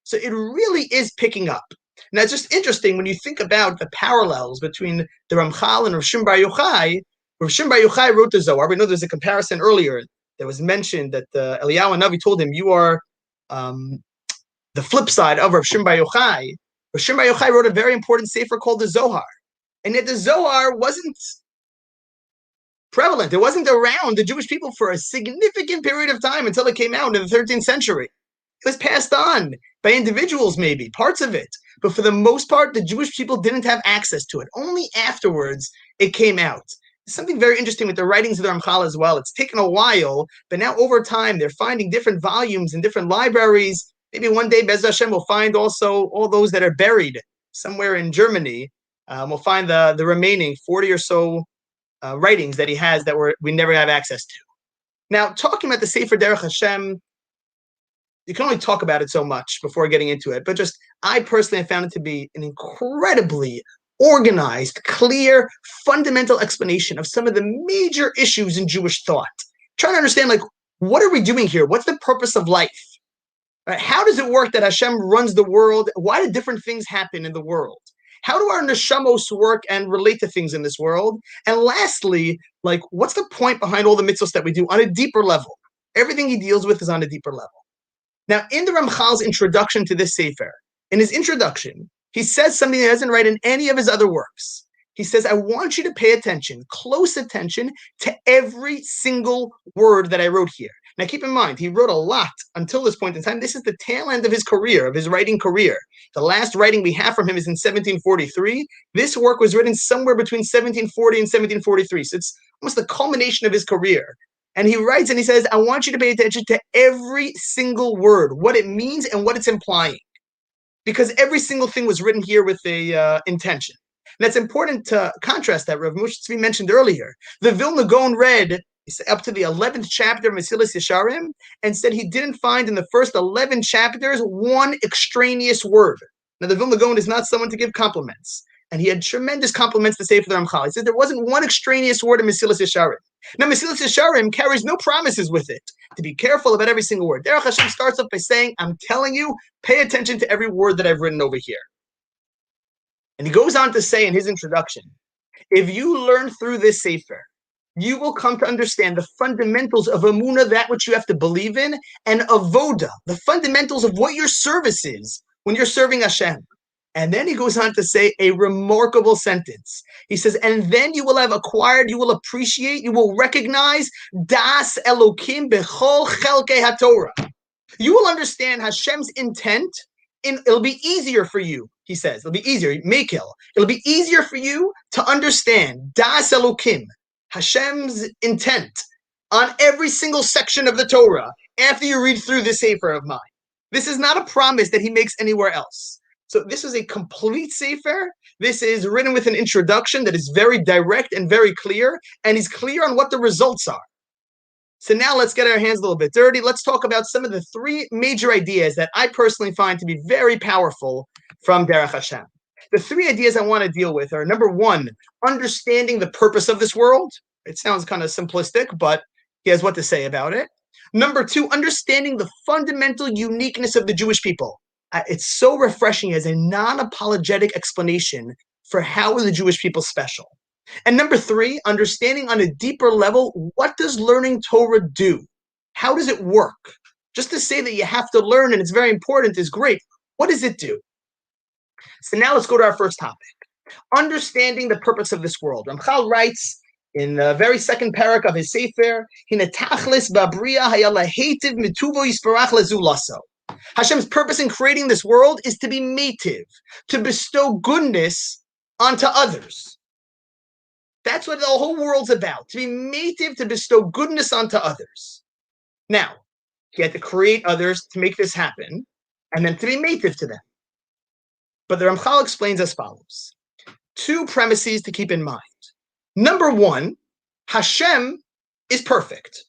So it really is picking up. Now, it's just interesting when you think about the parallels between the Ramchal and Rav Shimon Bar Yochai. Rav Shimon Bar Yochai wrote the Zohar. We know there's a comparison earlier that was mentioned that Eliyahu Hanavi told him, you are the flip side of Rav Shimon Bar Yochai. Rav Shimon Bar Yochai wrote a very important sefer called the Zohar. And yet the Zohar wasn't prevalent. It wasn't around the Jewish people for a significant period of time until it came out in the 13th century. It was passed on by individuals, maybe, parts of it. But for the most part, the Jewish people didn't have access to it. Only afterwards it came out. Something very interesting with the writings of the Ramchal as well. It's taken a while, but now over time, they're finding different volumes in different libraries. Maybe one day, Bez Hashem will find also all those that are buried somewhere in Germany. We'll find the remaining 40 or so writings that he has that we never have access to. Now, talking about the Sefer Derech Hashem, you can only talk about it so much before getting into it, but just I personally have found it to be an incredibly organized, clear, fundamental explanation of some of the major issues in Jewish thought. Trying to understand, what are we doing here? What's the purpose of life? Right? How does it work that Hashem runs the world? Why do different things happen in the world? How do our neshamos work and relate to things in this world? And lastly, what's the point behind all the mitzvahs that we do on a deeper level? Everything he deals with is on a deeper level. Now, in the Ramchal's introduction to this Sefer, in his introduction, he says something that he doesn't write in any of his other works. He says, I want you to pay attention, close attention to every single word that I wrote here. Now, keep in mind, he wrote a lot until this point in time. This is the tail end of his career, of his writing career. The last writing we have from him is in 1743. This work was written somewhere between 1740 and 1743. So it's almost the culmination of his career. And he writes and he says, I want you to pay attention to every single word, what it means and what it's implying. Because every single thing was written here with a intention. And it's important to contrast that. Rav Moshe Tzvi mentioned earlier. The Vilna Gaon read up to the 11th chapter of Mesilas Yesharim and said he didn't find in the first 11 chapters one extraneous word. Now, the Vilna Gaon is not someone to give compliments. and he had tremendous compliments to say for the Ramchal. He said there wasn't one extraneous word in Mesilas Yesharim. Now, Mesilas Yesharim carries no promises with it. To be careful about every single word. Derech Hashem starts off by saying, I'm telling you, pay attention to every word that I've written over here. And he goes on to say in his introduction, if you learn through this sefer, you will come to understand the fundamentals of Emunah, that which you have to believe in, and Avoda, the fundamentals of what your service is when you're serving Hashem. And then he goes on to say a remarkable sentence. He says, and then you will have acquired, you will appreciate, you will recognize Das Elokim Bechol Chelkei HaTorah. You will understand Hashem's intent. It'll be easier for you, he says. It'll be easier, Mekil. It'll be easier for you to understand Das Elokim, Hashem's intent on every single section of the Torah after you read through this sefer of mine. This is not a promise that he makes anywhere else. So this is a complete sefer. This is written with an introduction that is very direct and very clear, and he's clear on what the results are. So now let's get our hands a little bit dirty. Let's talk about some of the three major ideas that I personally find to be very powerful from Derech Hashem. The three ideas I want to deal with are, number one, understanding the purpose of this world. It sounds kind of simplistic, but he has what to say about it. Number two, understanding the fundamental uniqueness of the Jewish people. It's so refreshing as a non-apologetic explanation for how are the Jewish people special. And number three, understanding on a deeper level, what does learning Torah do? How does it work? Just to say that you have to learn and it's very important is great. What does it do? So now let's go to our first topic. Understanding the purpose of this world. Ramchal writes in the very second parak of his sefer, Hashem's purpose in creating this world is to be meitiv, to bestow goodness onto others. That's what the whole world's about, to be meitiv, to bestow goodness onto others. Now, he had to create others to make this happen, and then to be meitiv to them. But the Ramchal explains as follows. Two premises to keep in mind. Number one, Hashem is perfect.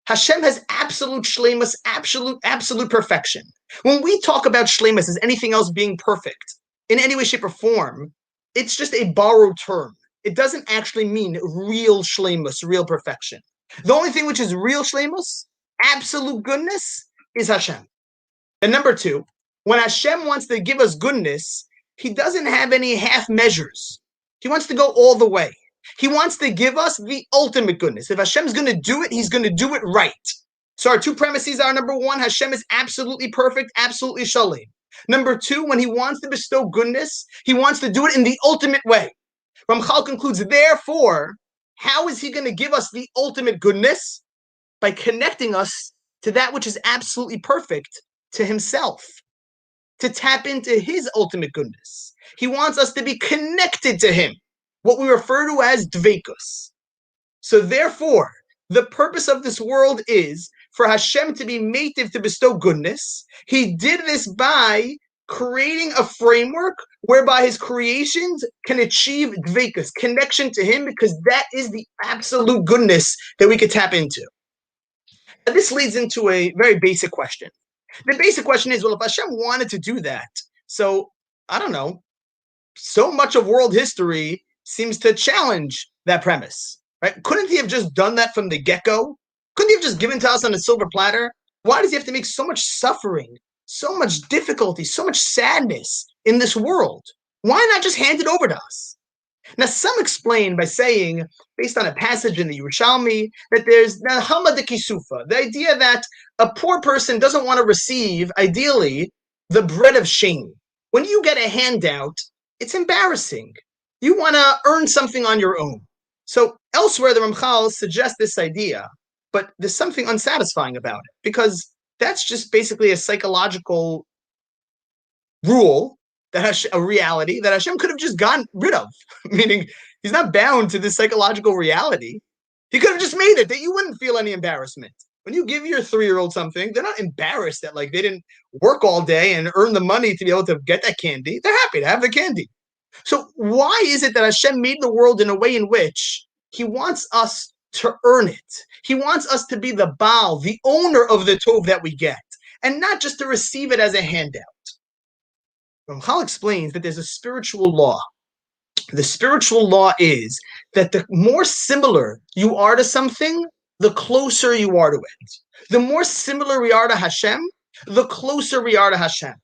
Hashem has absolute shleimus, absolute perfection. When we talk about shleimus as anything else being perfect, in any way, shape, or form, it's just a borrowed term. It doesn't actually mean real shleimus, real perfection. The only thing which is real shleimus, absolute goodness, is Hashem. And number two, when Hashem wants to give us goodness, he doesn't have any half measures. He wants to go all the way. He wants to give us the ultimate goodness. If Hashem's going to do it, he's going to do it right. So our two premises are, number one, Hashem is absolutely perfect, absolutely shalom. Number two, when he wants to bestow goodness, he wants to do it in the ultimate way. Ramchal concludes, therefore, how is he going to give us the ultimate goodness? By connecting us to that which is absolutely perfect, to himself, to tap into his ultimate goodness. He wants us to be connected to him, what we refer to as dveikus. So therefore, the purpose of this world is for Hashem to be meitiv, to bestow goodness. He did this by creating a framework whereby his creations can achieve dveikus, connection to him, because that is the absolute goodness that we could tap into. And this leads into a very basic question. The basic question is, well, if Hashem wanted to do that, so, I don't know, so much of world history seems to challenge that premise, right? Couldn't he have just done that from the get-go? Couldn't he have just given to us on a silver platter? Why does he have to make so much suffering, so much difficulty, so much sadness in this world? Why not just hand it over to us? Now, some explain by saying, based on a passage in the Yerushalmi, that there's Nahama de Kisufa, the idea that a poor person doesn't want to receive, ideally, the bread of shame. When you get a handout, it's embarrassing. You want to earn something on your own. So elsewhere, the Ramchal suggests this idea, but there's something unsatisfying about it, because that's just basically a psychological rule, that a reality that Hashem could have just gotten rid of. Meaning, he's not bound to this psychological reality. He could have just made it that you wouldn't feel any embarrassment. When you give your 3-year-old something, they're not embarrassed that like they didn't work all day and earn the money to be able to get that candy. They're happy to have the candy. So why is it that Hashem made the world in a way in which he wants us to earn it? He wants us to be the Baal, the owner of the Tov that we get, and not just to receive it as a handout. Ramchal explains that there's a spiritual law The spiritual law is that the more similar you are to something, the closer you are to it. The more similar we are to Hashem, the closer we are to Hashem.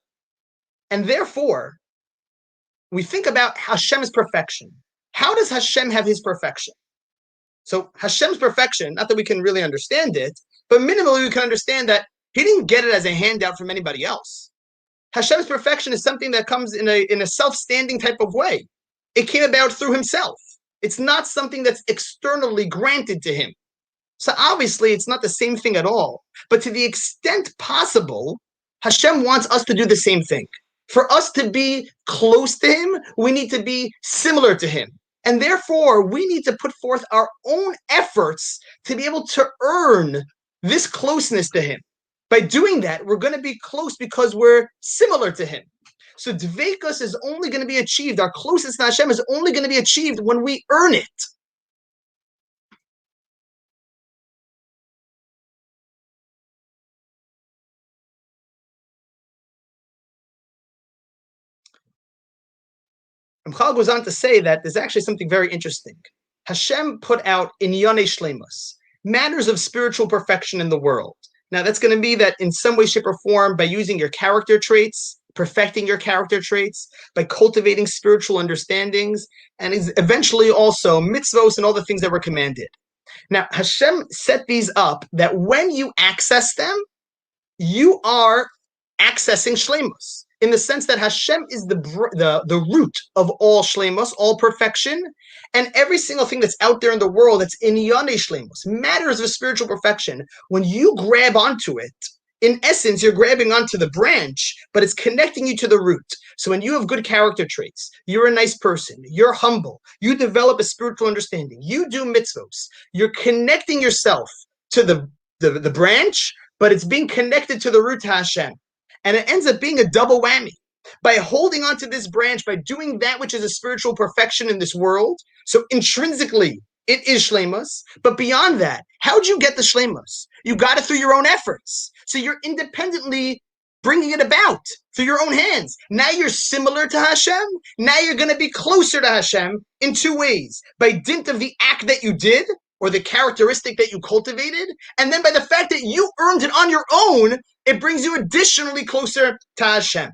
And therefore, we think about Hashem's perfection. How does Hashem have his perfection? So Hashem's perfection, not that we can really understand it, but minimally we can understand that he didn't get it as a handout from anybody else. Hashem's perfection is something that comes in a self-standing type of way. It came about through himself. It's not something that's externally granted to him. So obviously it's not the same thing at all. But to the extent possible, Hashem wants us to do the same thing. For us to be close to him, we need to be similar to him. And therefore, we need to put forth our own efforts to be able to earn this closeness to him. By doing that, we're going to be close because we're similar to him. So Dveikus is only going to be achieved, our closeness to Hashem is only going to be achieved when we earn it. Ramchal goes on to say that there's actually something very interesting. Hashem put out Inyane Shleimus, matters of spiritual perfection in the world. Now that's going to be that in some way, shape, or form, by using your character traits, perfecting your character traits, by cultivating spiritual understandings, and is eventually also mitzvos and all the things that were commanded. Now Hashem set these up that when you access them, you are accessing shleimus, in the sense that Hashem is the root of all shleimus, all perfection, and every single thing that's out there in the world that's inyane shleimus, matters of spiritual perfection. When you grab onto it, in essence, you're grabbing onto the branch, but it's connecting you to the root. So when you have good character traits, you're a nice person, you're humble, you develop a spiritual understanding, you do mitzvos, you're connecting yourself to the branch, but it's being connected to the root to Hashem. And it ends up being a double whammy. By holding on to this branch, by doing that which is a spiritual perfection in this world, so intrinsically, it is shleimus. But beyond that, how'd you get the shleimus? You got it through your own efforts. So you're independently bringing it about through your own hands. Now you're similar to Hashem. Now you're going to be closer to Hashem in two ways. By dint of the act that you did, or the characteristic that you cultivated, and then by the fact that you earned it on your own, it brings you additionally closer to Hashem.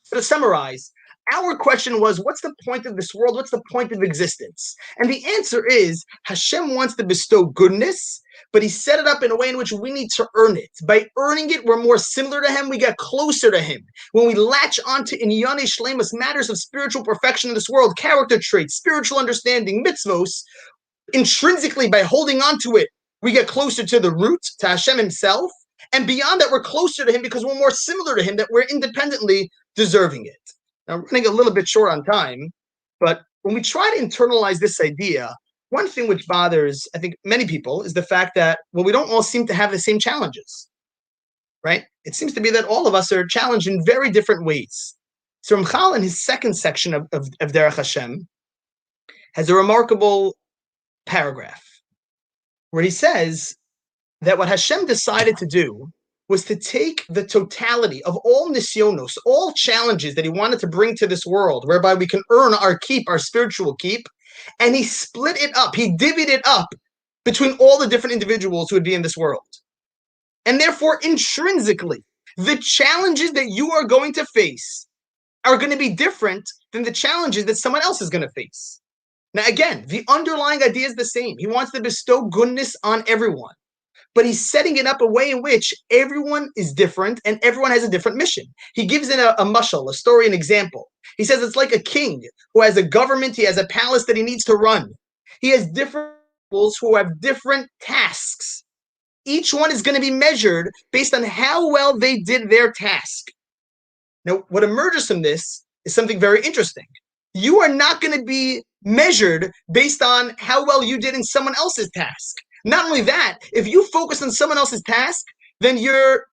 So to summarize, our question was, what's the point of this world? What's the point of existence? And the answer is, Hashem wants to bestow goodness, but he set it up in a way in which we need to earn it. By earning it, we're more similar to him, we get closer to him. When we latch onto Inyane Shleimus, matters of spiritual perfection in this world, character traits, spiritual understanding, mitzvos, intrinsically, by holding on to it, we get closer to the root, to Hashem himself. And beyond that, we're closer to him because we're more similar to him, that we're independently deserving it. Now, we're running a little bit short on time, but when we try to internalize this idea, one thing which bothers, I think, many people is the fact that, well, we don't all seem to have the same challenges, right? It seems to be that all of us are challenged in very different ways. So Ramchal, in his second section of Derech Hashem, has a remarkable paragraph where he says that what Hashem decided to do was to take the totality of all nisyonos, all challenges that he wanted to bring to this world, whereby we can earn our keep, our spiritual keep, and he split it up, he divvied it up between all the different individuals who would be in this world. And therefore, intrinsically, the challenges that you are going to face are going to be different than the challenges that someone else is going to face. Now, again, the underlying idea is the same. He wants to bestow goodness on everyone, but he's setting it up a way in which everyone is different and everyone has a different mission. He gives in a mashal, a story, an example. He says it's like a king who has a government, he has a palace that he needs to run. He has different people who have different tasks. Each one is going to be measured based on how well they did their task. Now, what emerges from this is something very interesting. You are not going to be measured based on how well you did in someone else's task. Not only that, if you focus on someone else's task, then you're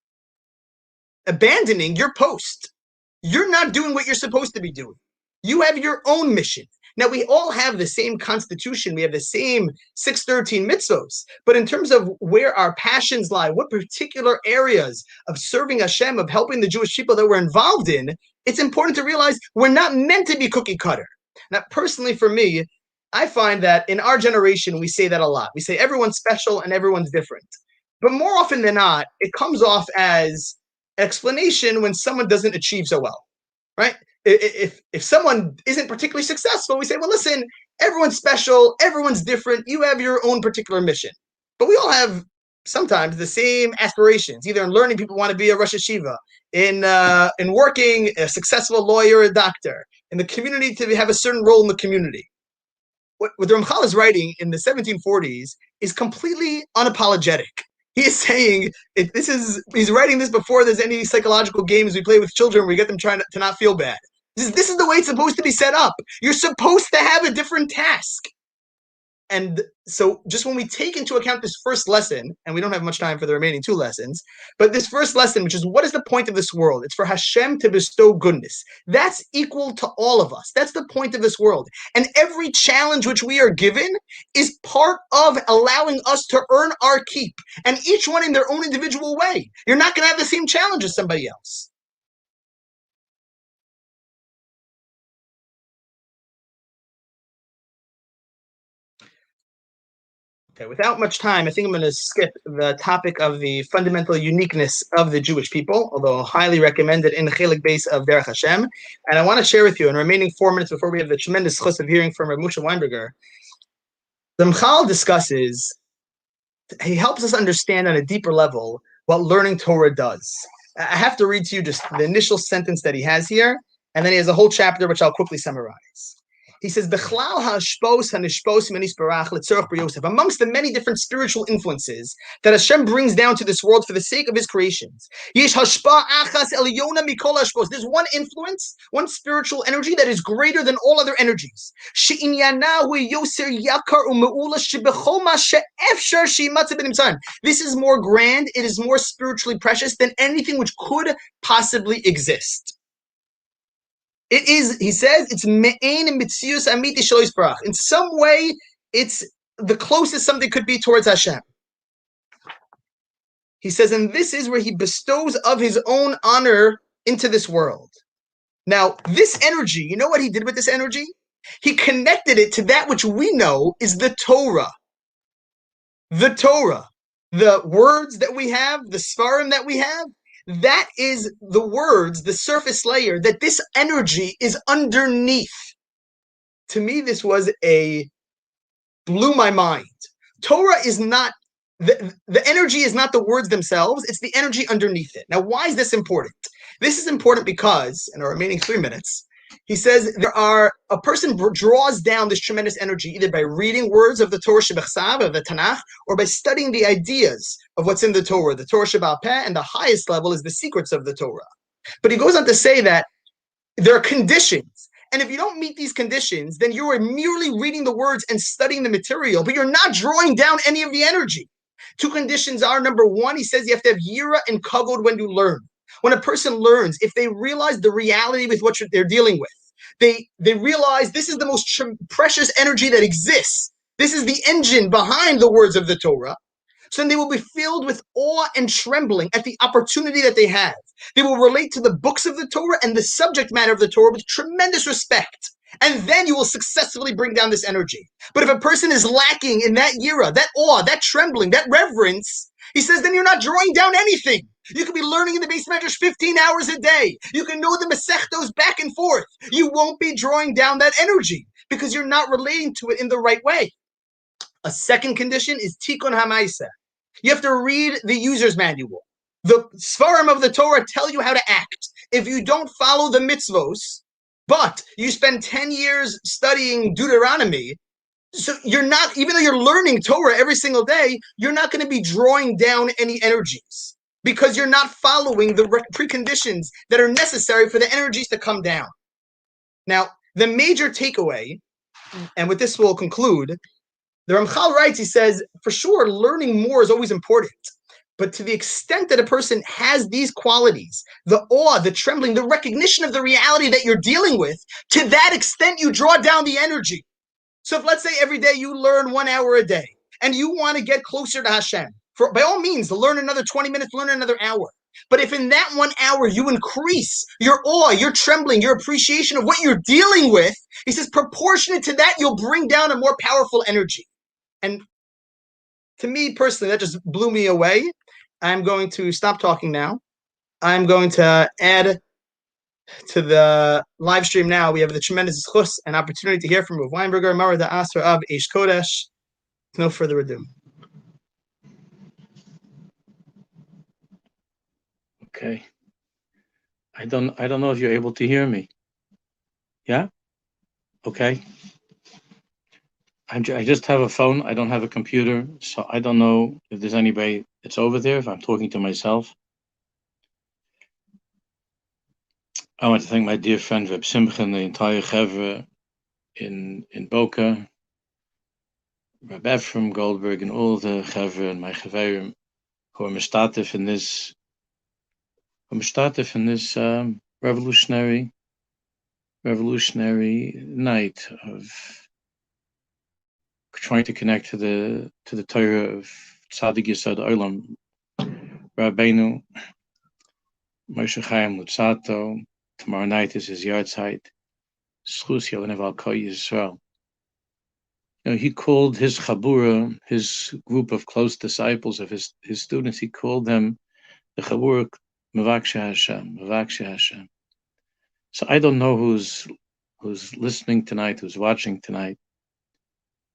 abandoning your post. You're not doing what you're supposed to be doing. You have your own mission. Now, we all have the same constitution. We have the same 613 mitzvos. But in terms of where our passions lie, what particular areas of serving Hashem, of helping the Jewish people that we're involved in, it's important to realize we're not meant to be cookie cutter. Now, personally, for me, I find that in our generation, we say that a lot. We say everyone's special and everyone's different. But more often than not, it comes off as an explanation when someone doesn't achieve so well, right? If someone isn't particularly successful, we say, well, listen, everyone's special, everyone's different, you have your own particular mission. But we all have sometimes the same aspirations. Either in learning, people want to be a Rosh Hashiva, in working, a successful lawyer, a doctor, in the community, to have a certain role in the community. What the Ramchal is writing in the 1740s is completely unapologetic. He is saying he's writing this before there's any psychological games we play with children where we get them trying to not feel bad. This is the way it's supposed to be set up. You're supposed to have a different task. And so just when we take into account this first lesson, and we don't have much time for the remaining two lessons, but this first lesson, which is what is the point of this world? It's for Hashem to bestow goodness. That's equal to all of us. That's the point of this world. And every challenge which we are given is part of allowing us to earn our keep. And each one in their own individual way. You're not going to have the same challenge as somebody else. Okay, without much time, I think I'm going to skip the topic of the fundamental uniqueness of the Jewish people, although I'll highly recommend it in the Chelik base of Derech Hashem. And I want to share with you in the remaining 4 minutes before we have the tremendous chus of hearing from Rav Moshe Weinberger. The Ramchal discusses, he helps us understand on a deeper level what learning Torah does. I have to read to you just the initial sentence that he has here, and then he has a whole chapter which I'll quickly summarize. He says, amongst the many different spiritual influences that Hashem brings down to this world for the sake of his creations, there's one influence, one spiritual energy that is greater than all other energies. This is more grand, it is more spiritually precious than anything which could possibly exist. It is, he says, it's me'ein mitzius amiti shelo yisparach. In some way, it's the closest something could be towards Hashem. He says, and this is where he bestows of his own honor into this world. Now, this energy, you know what he did with this energy? He connected it to that which we know is the Torah. The Torah. The words that we have, the Sfarim that we have, that is the words, the surface layer that this energy is underneath. To me, this blew my mind. Torah is not, the energy is not the words themselves, it's the energy underneath it. Now, why is this important? This is important because, in our remaining 3 minutes, he says a person draws down this tremendous energy either by reading words of the Torah Shebechsav, of the Tanakh, or by studying the ideas of what's in the Torah Sheba'al Peh, and the highest level is the secrets of the Torah. But he goes on to say that there are conditions, and if you don't meet these conditions, then you are merely reading the words and studying the material, but you're not drawing down any of the energy. 2 conditions are, number 1, he says you have to have yira and kavod when you learn. When a person learns, if they realize the reality with what they're dealing with, they realize this is the most precious energy that exists. This is the engine behind the words of the Torah. So then they will be filled with awe and trembling at the opportunity that they have. They will relate to the books of the Torah and the subject matter of the Torah with tremendous respect. And then you will successfully bring down this energy. But if a person is lacking in that yira, that awe, that trembling, that reverence, he says, then you're not drawing down anything. You could be learning in the base medrash 15 hours a day. You can know the Masechtos back and forth. You won't be drawing down that energy because you're not relating to it in the right way. A second condition is Tikkun HaMaaseh. You have to read the user's manual. The Sfarim of the Torah tell you how to act. If you don't follow the mitzvos, but you spend 10 years studying Deuteronomy, so you're not, even though you're learning Torah every single day, you're not going to be drawing down any energies because you're not following the preconditions that are necessary for the energies to come down. Now, the major takeaway, and with this we'll conclude, the Ramchal writes, he says, for sure, learning more is always important. But to the extent that a person has these qualities, the awe, the trembling, the recognition of the reality that you're dealing with, to that extent you draw down the energy. So if, let's say, every day you learn 1 hour a day, and you want to get closer to Hashem, by all means, learn another 20 minutes, learn another hour. But if in that 1 hour you increase your awe, your trembling, your appreciation of what you're dealing with, he says, proportionate to that, you'll bring down a more powerful energy. And to me personally, that just blew me away. I'm going to stop talking now. I'm going to add to the live stream now. We have the tremendous chus and opportunity to hear from Rav Weinberger, Mara the Asra of Eish Kodesh. No further ado. Okay. I don't know if you're able to hear me. Yeah? Okay. I just have a phone. I don't have a computer, so I don't know if there's anybody that's over there, if I'm talking to myself. I want to thank my dear friend Reb Simcha and the entire Chevra in Boca, Reb Ephraim Goldberg, and all the Chevra and my Cheverim who are mishtatif in this revolutionary night of trying to connect to the Torah of Tzaddik Yesod Olam, Rabbeinu Moshe Chaim Lutzato. Tomorrow night is his yahrzeit. Schus Yolenev Kol Yisrael. He called his Chabura, his group of close disciples of his students, he called them the Chabura Mevakshe Hashem. So I don't know who's listening tonight, who's watching tonight,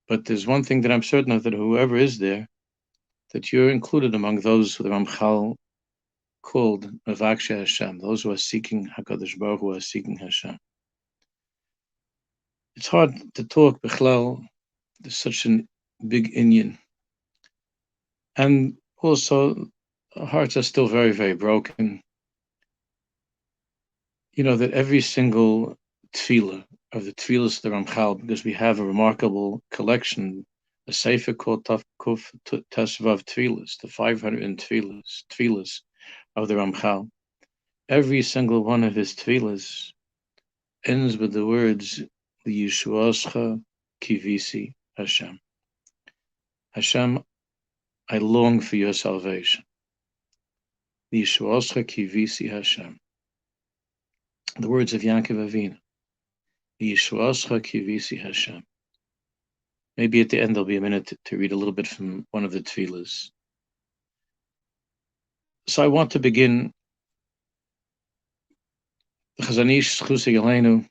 but there's one thing that I'm certain of, that whoever is there, that you're included among those who the Ramchal called Mevakshe Hashem, those who are seeking HaKadosh Baruch Hu, who are seeking Hashem. It's hard to talk, Bechlal. There's such a big Indian. And also, our hearts are still very, very broken. That every single tefillah of the tefillahs of the Ramchal, because we have a remarkable collection, a sefer called Tafkuf Tesvav Tefillahs, the 500 tefillahs of the Ramchal. Every single one of his tefillahs ends with the words, Yishuascha Kivisi Hashem. Hashem, I long for your salvation. Yishuascha Kivisi Hashem. The words of Yaakov Avinu. Yishuascha Kivisi Hashem. Maybe at the end there'll be a minute to read a little bit from one of the tefillahs. So I want to begin. The Chazon Ish, Chusei Yaleinu,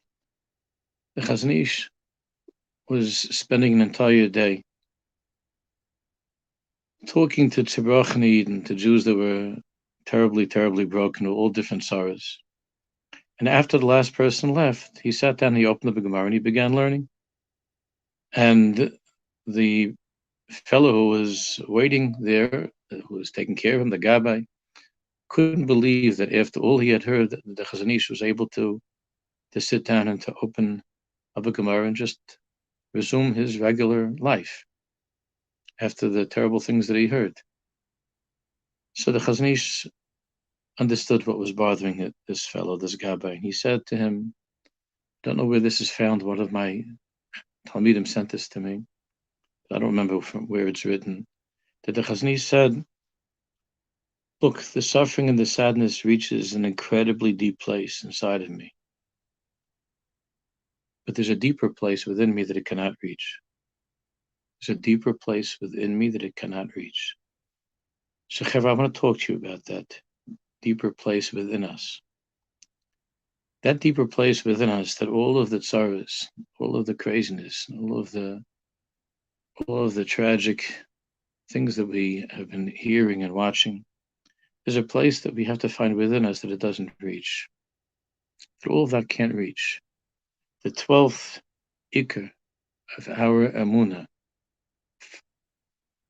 the Chazon Ish was spending an entire day talking to Tzibrochni and to Jews that were terribly, terribly broken, with all different sorrows. And after the last person left, he sat down, he opened up a Gemara, and he began learning. And the fellow who was waiting there, who was taking care of him, the Gabbai, couldn't believe that after all he had heard, the Chazon Ish was able to sit down and to open up a Gemara and just resume his regular life after the terrible things that he heard. So the Chazon Ish understood what was bothering this fellow, this Gabbai. He said to him, I don't know where this is found. One of my Talmidim sent this to me. I don't remember from where it's written. That the Chazon Ish said, look, the suffering and the sadness reaches an incredibly deep place inside of me. But there's a deeper place within me that it cannot reach. There's a deeper place within me that it cannot reach. So, Chevra, I want to talk to you about that deeper place within us. That deeper place within us, that all of the tsaras, all of the craziness, all of the tragic things that we have been hearing and watching, there's a place that we have to find within us that it doesn't reach. That all of that can't reach. The 12th ikar of our emunah,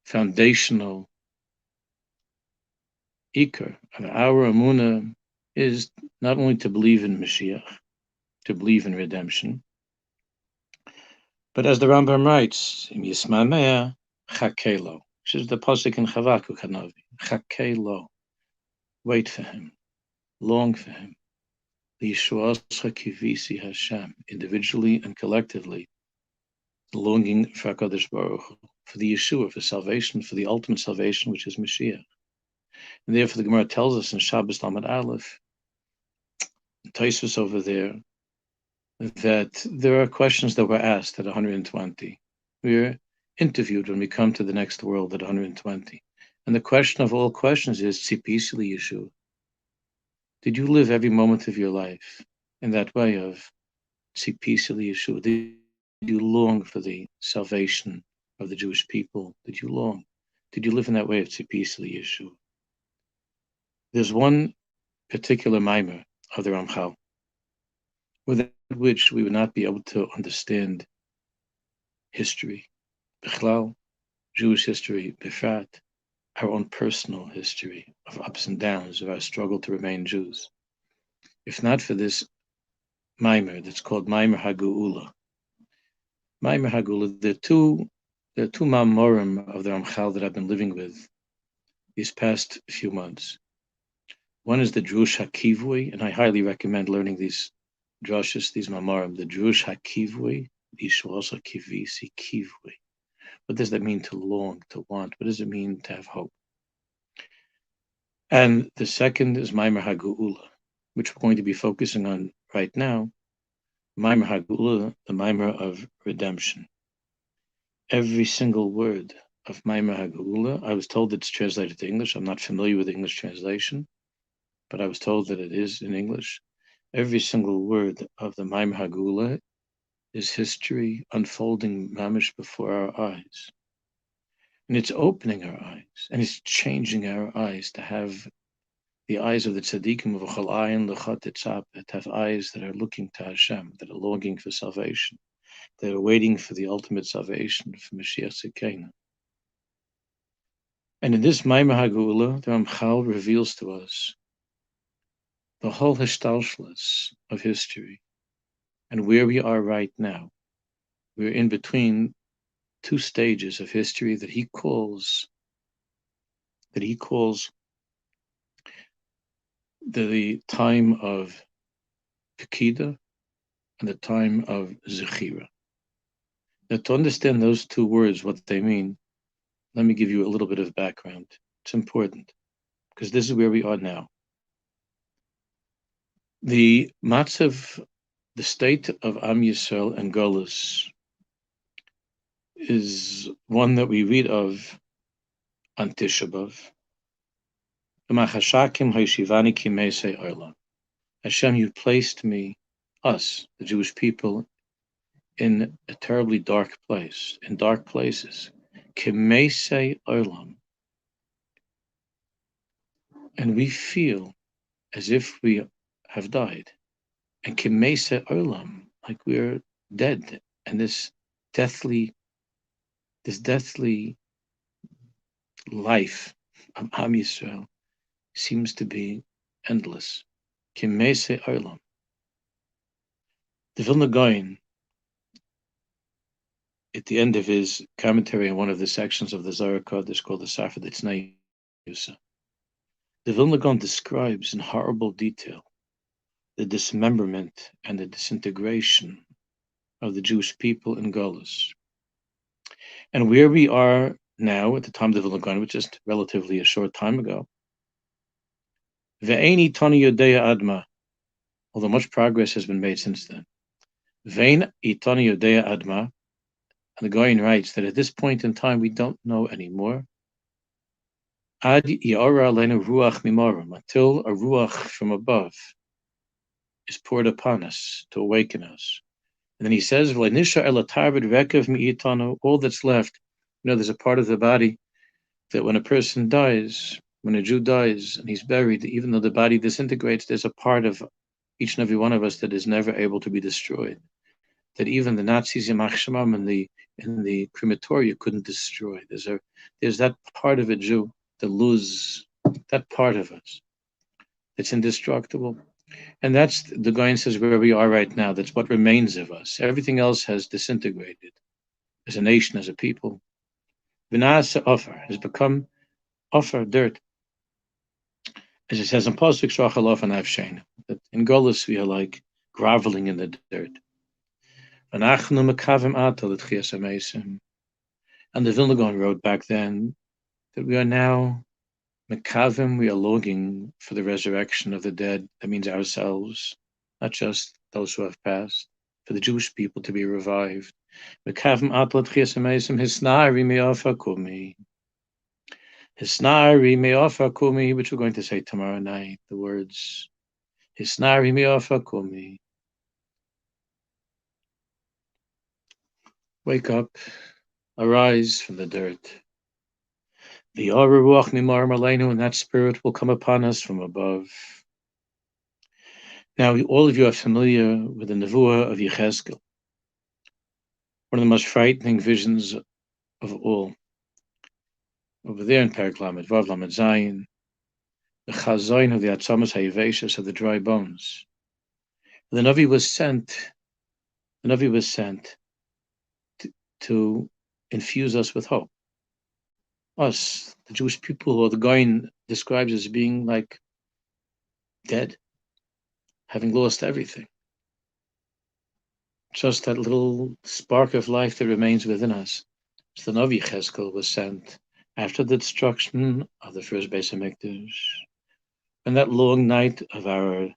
foundational ikar of our emunah, is not only to believe in Mashiach, to believe in redemption, but as the Rambam writes, Im Yismameh Chakelo, which is the pasuk in Chavakuk Hanavi, Chakelo, wait for him, long for him. Yishuascha Kivisi Hashem, individually and collectively, longing for HaKadosh Baruch Hu, for the Yeshua, for salvation, for the ultimate salvation, which is Mashiach. And therefore the Gemara tells us in Shabbos Lamed Aleph, Tosfos over there, that there are questions that were asked at 120. We're interviewed when we come to the next world at 120. And the question of all questions is, Tzipisi Yeshua. Did you live every moment of your life in that way of Tzipisi Yeshua? Did you long for the salvation of the Jewish people? Did you long? Did you live in that way of Tzipisi Yeshua? There's one particular mimer of the Ramchal, without which we would not be able to understand history, Bichlal, Jewish history, Bifrat, our own personal history of ups and downs of our struggle to remain Jews. If not for this mimer that's called Mimer HaGeula. Mimer HaGeula, there are two mamorim of the Ramchal that I've been living with these past few months. One is the Drush HaKivui, and I highly recommend learning these drashos, these mamorim, the Drush HaKivui, Yishwas HaKivisi Kivui. What does that mean to long, to want? What does it mean to have hope? And the second is Mimer HaGeula, which we're going to be focusing on right now. Mimer HaGeula, the Mimer of redemption. Every single word of Mimer HaGeula, I was told it's translated to English. I'm not familiar with the English translation, but I was told that it is in English. Every single word of the Mimer HaGeula is history unfolding mamish before our eyes. And it's opening our eyes, and it's changing our eyes to have the eyes of the tzaddikim of Achal Ayin L'chat Etzap, to have eyes that are looking to Hashem, that are longing for salvation, that are waiting for the ultimate salvation, for Mashiach Tzidkenu. And in this Mimer HaGeula, the Ramchal reveals to us the whole histalshlus of history and where we are right now. We're in between two stages of history that he calls the time of Pekida and the time of Zechira. Now, to understand those two words, what they mean, let me give you a little bit of background. It's important, because this is where we are now. The matzav, the state of Am Yisrael and Golus, is one that we read of on Tisha B'Av. Hashem, you placed me, us, the Jewish people, in a terribly dark place, in dark places. Kimesei Olam. And we feel as if we have died. And Kimesei Olam, like we're dead. And this deathly life of Am Yisrael seems to be endless. Kimesei Olam. The Vilna Gaon, at the end of his commentary on one of the sections of the Zohar Kodesh called the Sefer Tznei Yusa, the Vilna Gaon describes in horrible detail the dismemberment and the disintegration of the Jewish people in Golus. And where we are now at the time of the Vilna Gaon, which is relatively a short time ago, Ve'eni Tani Yodea Adma, although much progress has been made since then. Ve'en Itani Yodea Adma, and the Gaon writes that at this point in time we don't know anymore. Ad Yara Lenu Ruach Mimorim, until a Ruach from above is poured upon us to awaken us. And then he says, all that's left, there's a part of the body that when a person dies, when a Jew dies and he's buried, even though the body disintegrates, there's a part of each and every one of us that is never able to be destroyed. That even the Nazis in the crematoria couldn't destroy. There's that part of a Jew that loses that part of us. It's indestructible. And that's, the Gaon says, where we are right now. That's what remains of us. Everything else has disintegrated. As a nation, as a people. Vinasa offer has become offer, dirt. As it says in Pasuk Shachalof and Avshein, that in Golus we are like groveling in the dirt. And the Vilna Gaon wrote back then that we are now Mekavim, we are longing for the resurrection of the dead. That means ourselves, not just those who have passed, for the Jewish people to be revived. Mekavim atlat chiyasamesim hisnari me'ofa kumi. Hisnari me'ofa kumi, which we're going to say tomorrow night. The words Hisnari me'ofa kumi. Wake up, arise from the dirt. The ruach mimar malenu, and that spirit will come upon us from above. Now, all of you are familiar with the Nevuah of Yechezkel, one of the most frightening visions of all. Over there in Perek Lamed Vav Lamed Zayin, the Chazayin of the Atzamas Hayaveshus of the dry bones. The Navi was sent. The Navi was sent to infuse us with hope. Us, the Jewish people, who the Goyin describes as being like dead, having lost everything. Just that little spark of life that remains within us. So the Navi Yechezkel was sent after the destruction of the first Beis Hamikdash, and that long night of our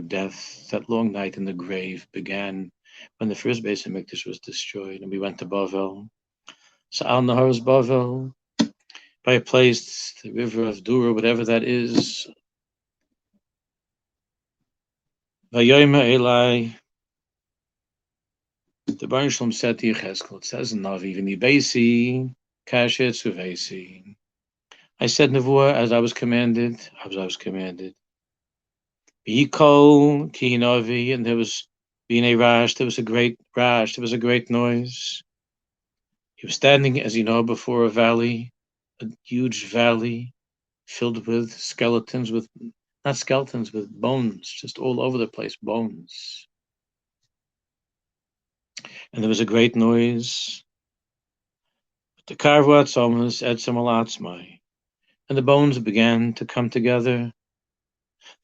death, that long night in the grave began when the first Beis Hamikdash was destroyed, and we went to Bavel. Sa'al Nahar's Bavel, by a place, the river of Dura, whatever that is. Vayoyma Elai, the Baruch Shalom said to Yechezkel, it says in Navi, V'ni Beisi, Kashet Suvesi. I said Nevuah as I was commanded, V'yikol ki Navi, and there was being a rash, there was a great rash, there was a great noise. He was standing, as you know, before a valley, a huge valley filled with skeletons, with bones, just all over the place, bones. And there was a great noise. The karvat almost etzem alatzmai, and the bones began to come together.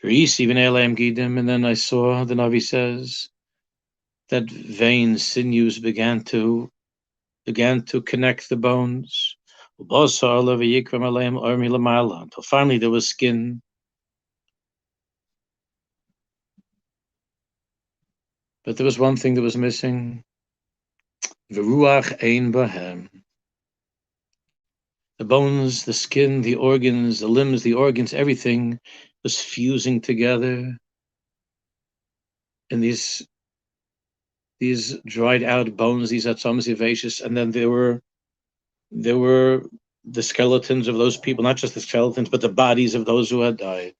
And then I saw, the Navi says, that veins, sinews began to connect the bones. Until finally there was skin. But there was one thing that was missing. V'ruach ein bahem. The bones, the skin, the organs, the limbs, the organs, everything was fusing together. And these dried out bones, these atzamas yevashis, and then there were the skeletons of those people, not just the skeletons, but the bodies of those who had died.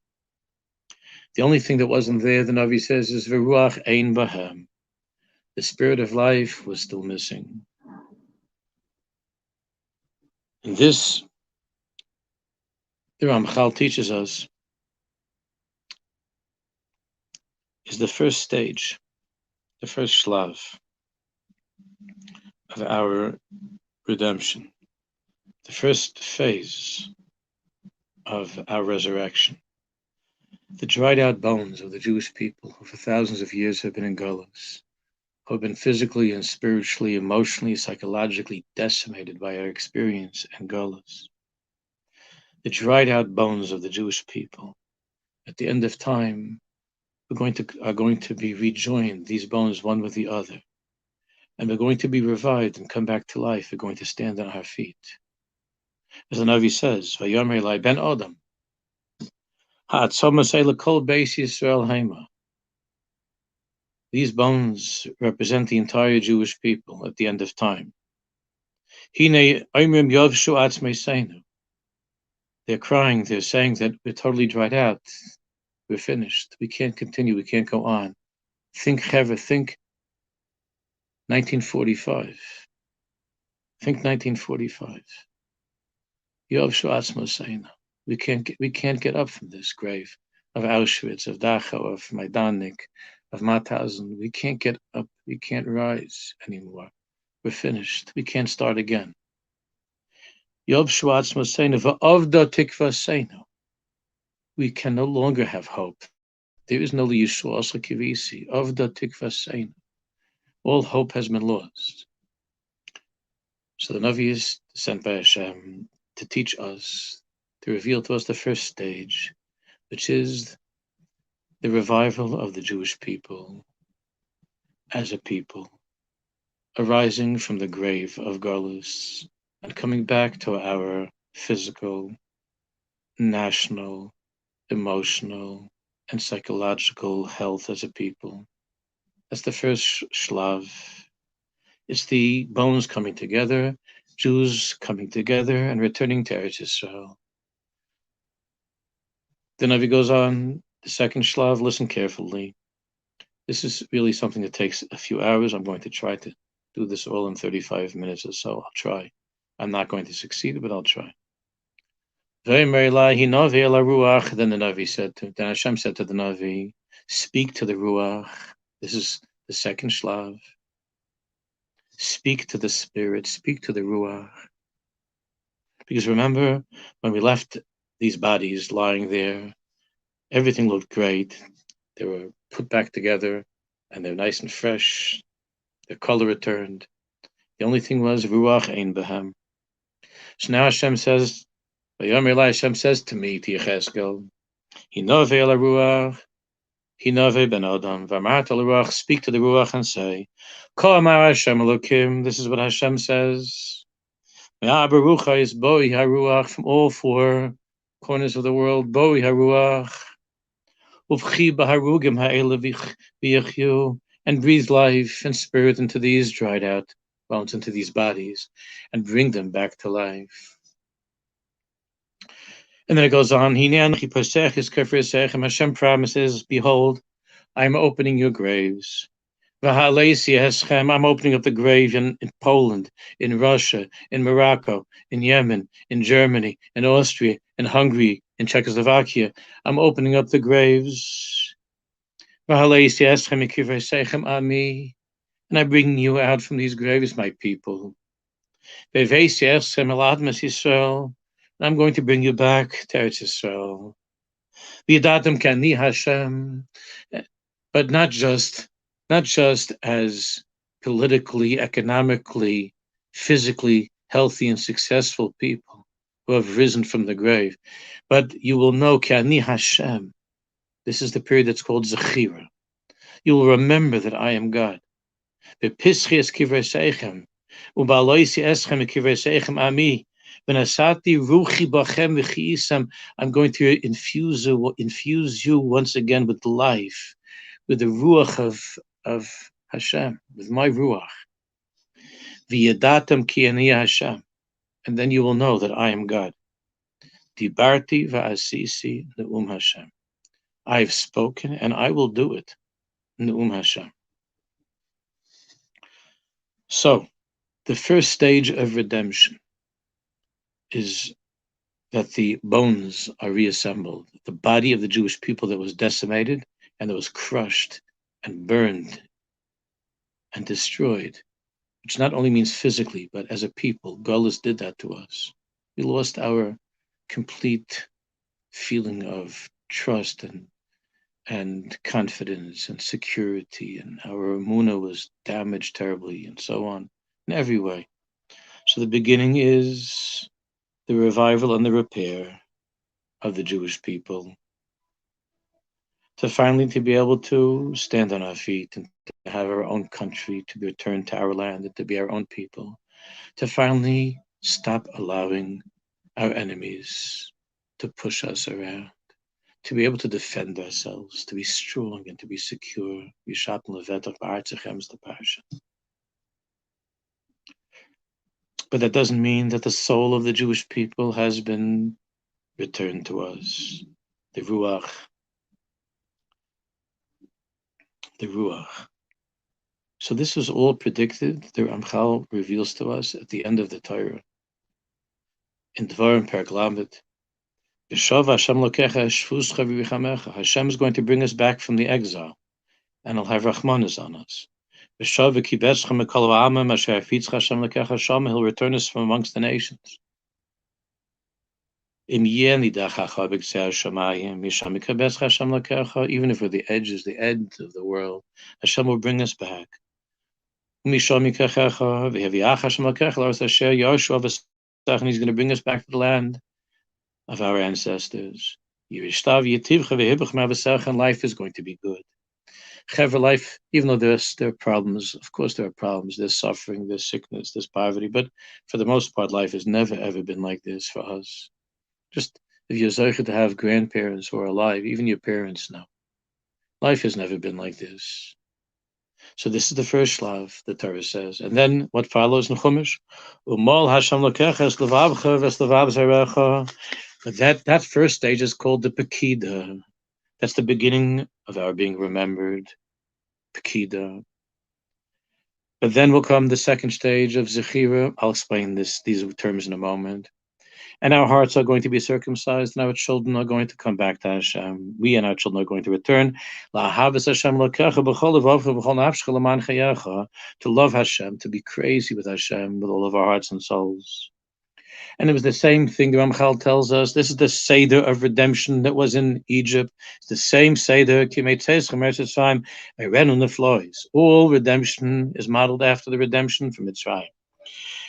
The only thing that wasn't there, the Navi says, is v'ruach ein bahem. The spirit of life was still missing. And this, the Ramchal teaches us, is the first stage, the first shlav of our redemption, the first phase of our resurrection. The dried out bones of the Jewish people who for thousands of years have been in Golus, who have been physically and spiritually, emotionally, psychologically decimated by our experience in Golus. The dried out bones of the Jewish people, at the end of time, are going to be rejoined, these bones one with the other, and we're going to be revived and come back to life. We're going to stand on our feet. As the Navi says, Vayomer Elai ben Adam, ha'atzomas kol beis Yisrael heima. These bones represent the entire Jewish people at the end of time. Hine oimrim yovshu atzmeiseinu. They're crying, they're saying that we're totally dried out. We're finished. We can't continue. We can't go on. Think 1945. Think 1945. Yovshu atzmeiseinu. We can't get up from this grave of Auschwitz, of Dachau, of Majdanek, of Mauthausen. We can't get up. We can't rise anymore. We're finished. We can't start again. Yovshu atzmeiseinu va'avda tikvaseinu. We can no longer have hope. There is no Yeshua Asla Kivisi. Avda tikvaseinu. All hope has been lost. So the Navi is sent by Hashem to teach us to reveal to us the first stage, which is the revival of the Jewish people as a people, arising from the grave of Galus and coming back to our physical, national, emotional, and psychological health as a people. That's the first shlav. It's the bones coming together, Jews coming together and returning to Eretz Yisrael. The Navi goes on, the second shlav, listen carefully. This is really something that takes a few hours. I'm going to try to do this all in 35 minutes or so. I'll try. I'm not going to succeed, but I'll try. Then the Navi said to, then Hashem said to the Navi, speak to the Ruach. This is the second shlav. Speak to the Spirit, speak to the Ruach. Because remember, when we left these bodies lying there, everything looked great. They were put back together, and they're nice and fresh. Their color returned. The only thing was, Ruach ein behem. So now Hashem says, Hashem says to me, to Yechezkel, Hinove el Ruach, Hinove ben Adam, V'amart el Ruach, speak to the Ruach and say, Ko amar Hashem Elokim, this is what Hashem says. Me'abarucha is boi haruach, from all four corners of the world, boi haruach, uvchi b'harugim ha'ele v'yachyu, and breathe life and spirit into these dried out bones, into these bodies, and bring them back to life. And then it goes on, Hashem promises, behold, I am opening your graves. I'm opening up the grave in Poland, in Russia, in Morocco, in Yemen, in Germany, in Austria, in Hungary, in Czechoslovakia. I'm opening up the graves. And I'm bringing you out from these graves, my people. And I'm going to bring you back to Eretz Yisrael. But not just as politically, economically, physically healthy and successful people who have risen from the grave, but you will know K'ani Hashem. This is the period that's called Zechira. You will remember that I am God. I'm going to infuse you once again with life, with the ruach of Hashem, with my ruach. V'yadatam ki ani Hashem, and then you will know that I am God. Dibarti va'asisi ne'um Hashem. I have spoken and I will do it. Ne'um Hashem. So, the first stage of redemption is that the bones are reassembled. The body of the Jewish people that was decimated and that was crushed and burned and destroyed, which not only means physically, but as a people. Galus did that to us. We lost our complete feeling of trust and confidence and security, and our emunah was damaged terribly, and so on, in every way. So the beginning is the revival and the repair of the Jewish people, to finally to be able to stand on our feet and to have our own country, to return to our land and to be our own people, to finally stop allowing our enemies to push us around, to be able to defend ourselves, to be strong and to be secure. But that doesn't mean that the soul of the Jewish people has been returned to us. The Ruach. The Ruach. So this was all predicted. The Ramchal reveals to us at the end of the Torah. In Dvarim Perek Lamed, Hashem is going to bring us back from the exile, and He'll have Rachmanis on us. He'll return us from amongst the nations. Even if we're the edges, the end of the world, Hashem will bring us back. And He's going to bring us back to the land of our ancestors. And life is going to be good. Life, even though there are problems, of course there are problems, there's suffering, there's sickness, there's poverty, but for the most part, life has never ever been like this for us. Just if you're zeicher to have grandparents who are alive, even your parents know, life has never been like this. So this is the first shlav, the Torah says. And then what follows in Chumash? But that first stage is called the Pekida. That's the beginning of our being remembered. Pekida. But then will come the second stage of Zechira. I'll explain these terms in a moment. And our hearts are going to be circumcised, and our children are going to come back to Hashem. We and our children are going to return. To love Hashem, to be crazy with Hashem, with all of our hearts and souls. And it was the same thing the Ramchal tells us. This is the Seder of redemption that was in Egypt. It's the same Seder. All redemption is modeled after the redemption from Mitzrayim.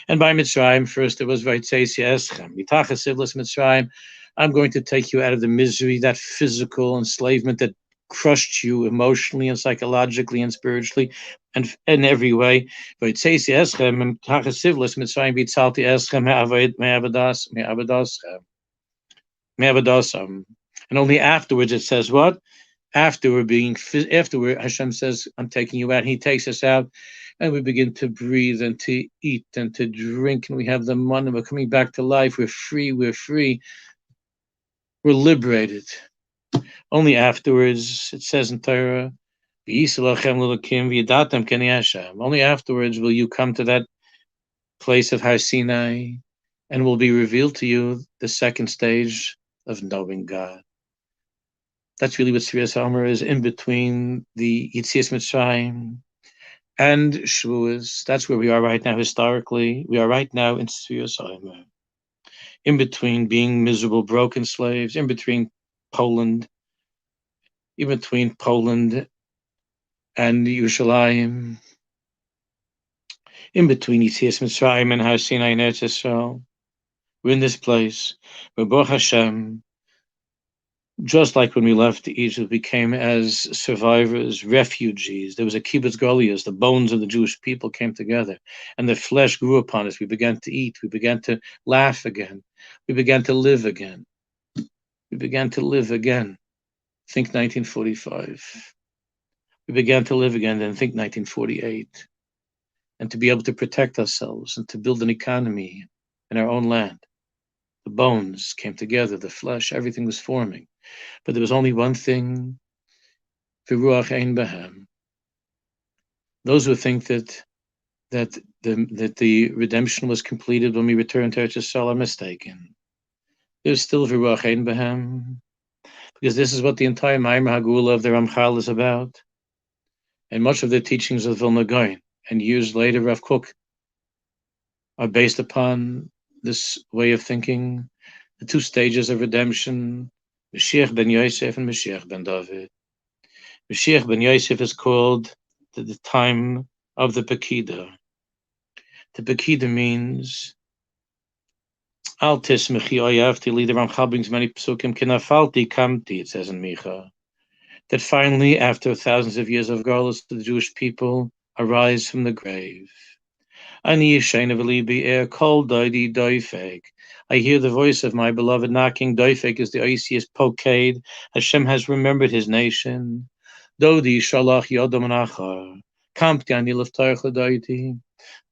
And by Mitzrayim, first it was Vaytzeis Eschem. Mitachas Sivlas Mitzrayim. I'm going to take you out of the misery, that physical enslavement that crushed you emotionally and psychologically and spiritually and in every way. And only afterwards it says what? After Hashem says, I'm taking you out, and he takes us out, and we begin to breathe and to eat and to drink, and we have the money, we're coming back to life, we're free, we're liberated. Only afterwards, it says in Torah, only afterwards will you come to that place of Har Sinai, and will be revealed to you the second stage of knowing God. That's really what Sfiras HaOmer is, in between the Yetzias Mitzrayim and Shavuos. That's where we are right now historically. We are right now in Sfiras HaOmer, in between being miserable, broken slaves, in between Poland and Yerushalayim, in between Yetzias Mitzrayim and Har Sinai and Eretz Yisrael. We're in this place where Baruch Hashem, just like when we left Egypt, we came as survivors, refugees. There was a kibbutz golias, the bones of the Jewish people came together, and the flesh grew upon us. We began to eat. We began to laugh again. We began to live again. Think 1945. We began to live again, then think 1948. And to be able to protect ourselves and to build an economy in our own land. The bones came together, the flesh, everything was forming. But there was only one thing, V'ruach ein behem. Those who think that the redemption was completed when we returned to Eretz Yisrael are mistaken. There's still V'ruach ein behem, because this is what the entire Maimer Hagula of the Ramchal is about. And much of the teachings of Vilna Gaon and years later Rav Kook are based upon this way of thinking, the two stages of redemption, Mashiach ben Yosef and Mashiach ben David. Mashiach ben Yosef is called the time of the Pekida. The Pekida means Al tismechi oyavti. The Ramchal brings many psukim. Kinafalti kamti, it says in Micha, that finally, after thousands of years of galus, the Jewish people arise from the grave. Ani yishena v'libi er kol doidi doifek. I hear the voice of my beloved knocking. Doifek is the Oisius Pokad. Hashem has remembered his nation. Dodi shalach yodom nachar. Kamti ani leftarch l'doiti.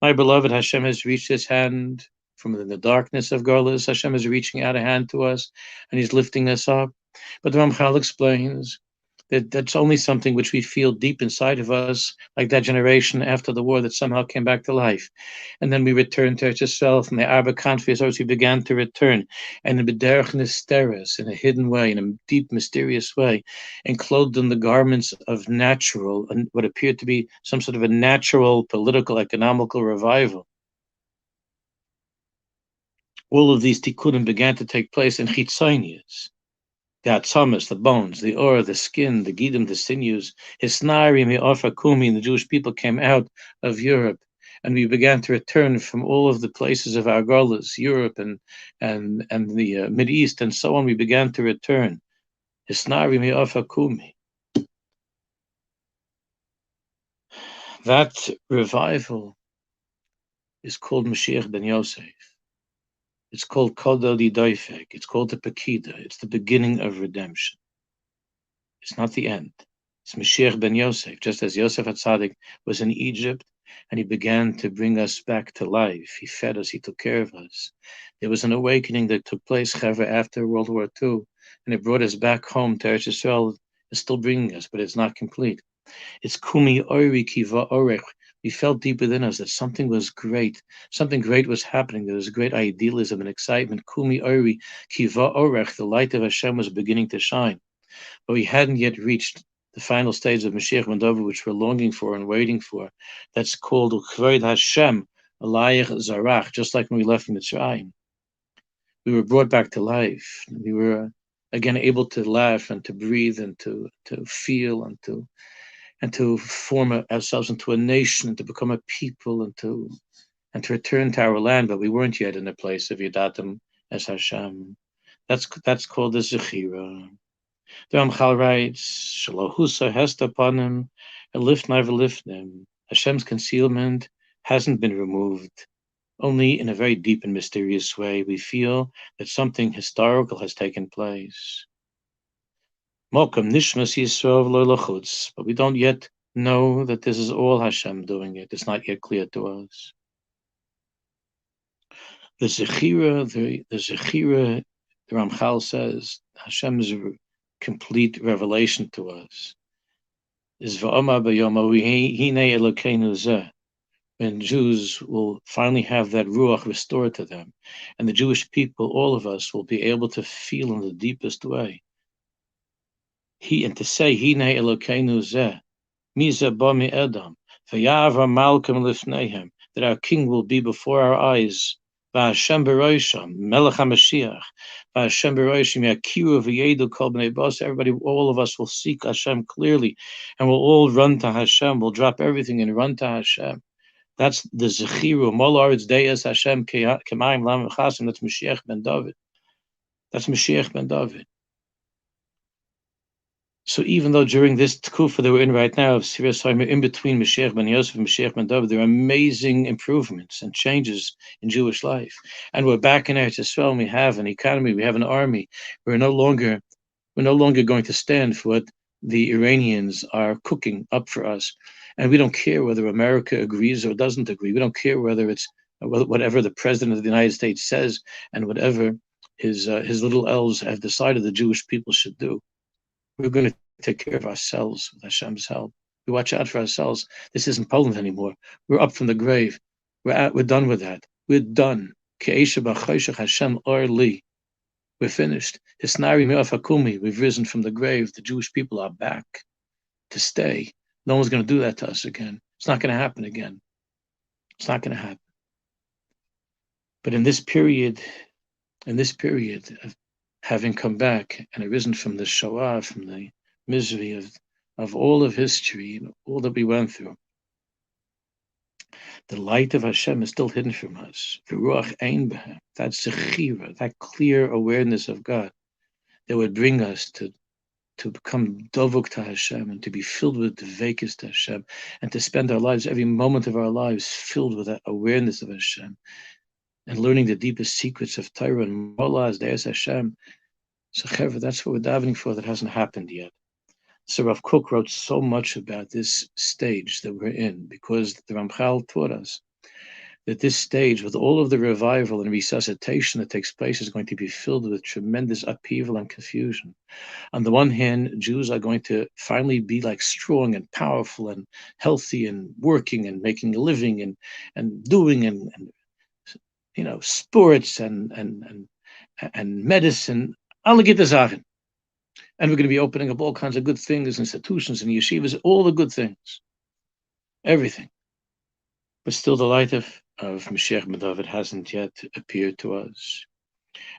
My beloved, Hashem has reached his hand from the darkness of galus. Hashem is reaching out a hand to us, and he's lifting us up. But the Ramchal explains that that's only something which we feel deep inside of us, like that generation after the war that somehow came back to life. And then we returned to Eretz Yisrael from the Arba country, as we began to return. And in Derech Hashem, in a hidden way, in a deep, mysterious way, and clothed in the garments of natural, and what appeared to be some sort of a natural, political, economical revival. All of these tikkunim began to take place in chitzonius. The atzamas, the bones, the ore, the skin, the gidim, the sinews, hisnari, me'ofa kumi, and the Jewish people came out of Europe, and we began to return from all of the places of our gullahs, Europe and the Mid East and so on. We began to return. Hisnari mi'afa kumi. That revival is called Mashiach ben Yosef. It's called Kodel di Doifek. It's called the Pekida. It's the beginning of redemption. It's not the end. It's Mashiach ben Yosef, just as Yosef HaTzadik was in Egypt and he began to bring us back to life. He fed us, he took care of us. There was an awakening that took place, Chevra, after World War II, and it brought us back home to Eretz Yisrael. It's still bringing us, but it's not complete. It's Kumi Oiri Kiva Orech. We felt deep within us that something was great. Something great was happening. There was great idealism and excitement. Kumi Oiri Kiva Orech. The light of Hashem was beginning to shine. But we hadn't yet reached the final stage of Mashiach ben David, which we're longing for and waiting for. That's called Ukvod Hashem, Alayich Zarach, just like when we left Mitzrayim. We were brought back to life. We were again able to laugh and to breathe and to feel and to form ourselves into a nation and to become a people and to return to our land. But we weren't yet in the place of Yadatim as Hashem. That's called the Zechira. The Ramchal writes, Shalohusa hest upon him, and lift never lift him. Hashem's concealment hasn't been removed. Only in a very deep and mysterious way we feel that something historical has taken place. Mokum nishmas Yisrael lo lachutz, but we don't yet know that this is all Hashem doing it. It's not yet clear to us. The Zechira, the Ramchal says, Hashem's complete revelation to us is v'amar b'yoma hine Elokeinu zeh, when Jews will finally have that ruach restored to them, and the Jewish people, all of us, will be able to feel in the deepest way. And to say hine Elokeinu zeh, mi zeh ba mi Edom, v'yavra malkem lifneihem, that our King will be before our eyes. V'Hashem b'rosham, Melech HaMashiach. V'Hashem b'rosham, Yakiru v'yedu kol b'nei bas. Everybody, all of us will seek Hashem clearly, and we'll all run to Hashem. We'll drop everything and run to Hashem. That's the Zechiru. Molaritz Deis Hashem K'mayim Lam V'chasim. That's Mashiach ben David. That's Mashiach ben David. So even though during this tkufa that we're in right now, of Sirius in between Mashiach ben Yosef and Mashiach ben David, there are amazing improvements and changes in Jewish life. And we're back in Eretz Yisrael, and we have an economy, we have an army. We're no longer going to stand for what the Iranians are cooking up for us. And we don't care whether America agrees or doesn't agree. We don't care whether it's whatever the president of the United States says and whatever his little elves have decided the Jewish people should do. We're going to take care of ourselves with Hashem's help. We watch out for ourselves. This isn't Poland anymore. We're up from the grave. We're done with that. We're done. Hashem or li. We're finished. We've risen from the grave. The Jewish people are back to stay. No one's going to do that to us again. It's not going to happen again. It's not going to happen. But in this period of having come back and arisen from the Shoah, from the misery of all of history and all that we went through, the light of Hashem is still hidden from us. Ruach ein behem, that zechira, that clear awareness of God that would bring us to become dovuk to Hashem and to be filled with devekis to Hashem and to spend our lives, every moment of our lives, filled with that awareness of Hashem and learning the deepest secrets of Torah and Mola as Derech Hashem. So, Chevra, that's what we're davening for. That hasn't happened yet. So Rav Kook wrote so much about this stage that we're in because the Ramchal taught us that this stage, with all of the revival and resuscitation that takes place, is going to be filled with tremendous upheaval and confusion. On the one hand, Jews are going to finally be like strong and powerful and healthy and working and making a living and doing and sports and medicine. Alle gute Sachen. And we're going to be opening up all kinds of good things, institutions and yeshivas, all the good things, everything. But still the light of Mashiach ben David hasn't yet appeared to us.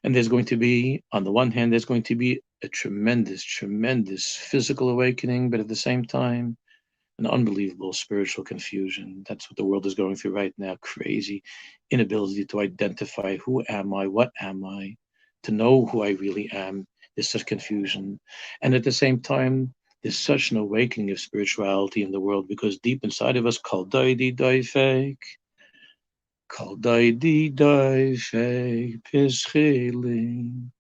And there's going to be, on the one hand, there's going to be a tremendous, tremendous physical awakening, but at the same time, an unbelievable spiritual confusion. That's what the world is going through right now. Crazy inability to identify who am I, what am I, to know who I really am. There's such confusion. And at the same time, there's such an awakening of spirituality in the world, because deep inside of us, kol daidi daifek, kol daidi daifek, pischilim,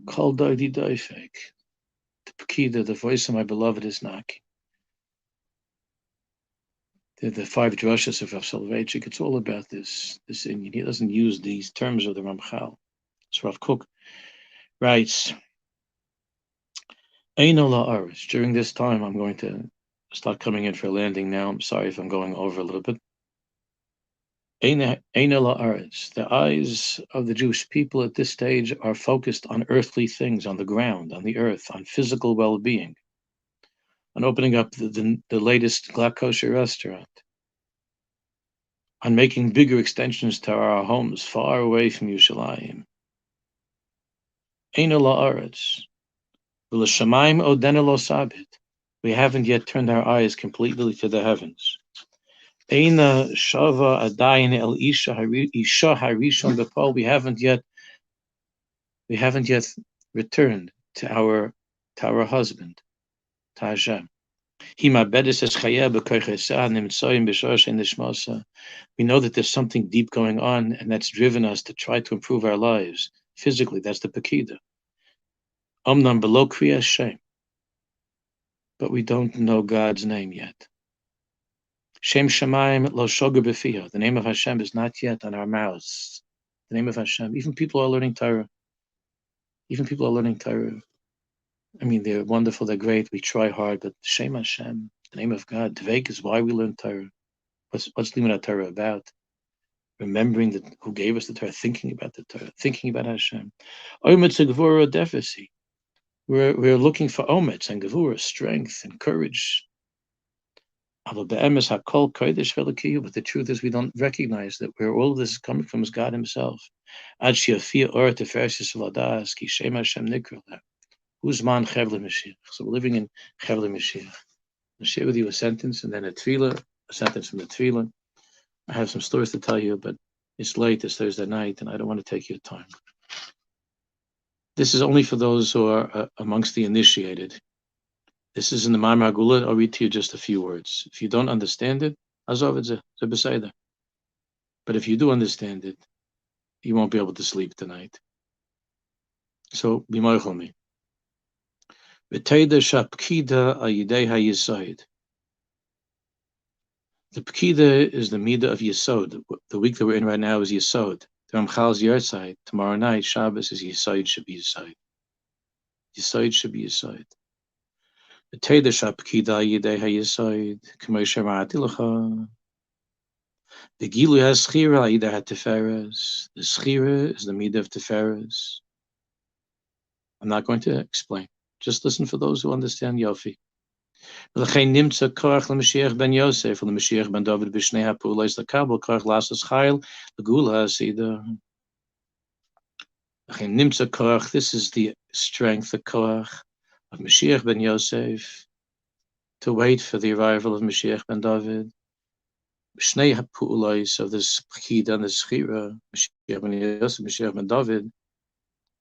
kol daidi daifek. The Pekida, the voice of my beloved, is knocking. The 5 drushes of Rav Soloveitchik, it's all about this Indian. He doesn't use these terms of the Ramchal. So Rav Kook writes, Eino la'aretz. During this time, I'm going to start coming in for a landing now. I'm sorry if I'm going over a little bit. Eino la'aretz. The eyes of the Jewish people at this stage are focused on earthly things, on the ground, on the earth, on physical well-being, on opening up the latest glatt kosher restaurant, on making bigger extensions to our homes far away from Yerushalayim. Eino la'aretz. V'l'shamayim odenu lo sabit. We haven't yet turned our eyes completely to the heavens. Eina shava adayin el isha harishon b'pol. We haven't yet returned to our husband, to Hashem. We know that there's something deep going on, and that's driven us to try to improve our lives physically. That's the Pekida. Omnam below kriya Shem, but we don't know God's name yet. Shem Shemaim lo shoger b'fiha. The name of Hashem is not yet on our mouths. The name of Hashem. Even people are learning Torah. I mean, they're wonderful, they're great, we try hard, but Shem Hashem, the name of God, Dveik is why we learn Torah. What's Limud Torah about? Remembering who gave us the Torah, thinking about the Torah, thinking about Hashem. Ometz and Gevurah Defisi. We're looking for Ometz and Gevurah, strength and courage. But the truth is we don't recognize that where all of this is coming from is God Himself. Ad Shiafia Or Tefersis Vladas Ki Shem Hashem Nikra. Uzman Chevle Mashiach. So we're living in Chevle Mashiach. I'll share with you a sentence and then a sentence from the Tefillah. I have some stories to tell you, but it's late, it's Thursday night, and I don't want to take your time. This is only for those who are amongst the initiated. This is in the Ma'amar Gula. I'll read to you just a few words. If you don't understand it, azov it ze beseder. But if you do understand it, you won't be able to sleep tonight. So, be moichel me. The Pekida is the Midah of Yesod. The week that we're in right now is Yesod. The Ramchal's Yahrzeit. Tomorrow night, Shabbos, is Yesod should be Yesod. Yesod should be Yesod. The Teda Shapkida Yidei HaYesod. K'moshe Ma'ati L'cha. The Gilu HaSchira Yidei HaTeferes. The Schira is the Midah of Teferes. I'm not going to explain. Just listen for those who understand Yofi. L'chein nimtza korach l'Mashiach ben Yosef l'Mashiach ben David b'shnei ha'pulos l'kabel korach lasas chayil l'gula ha'asida. L'chein nimtza korach. This is the strength, the korach of Mashiach ben Yosef to wait for the arrival of Mashiach ben David. B'shnei ha'pulos of this Pekida and the Schira, Mashiach ben Yosef, Mashiach ben David.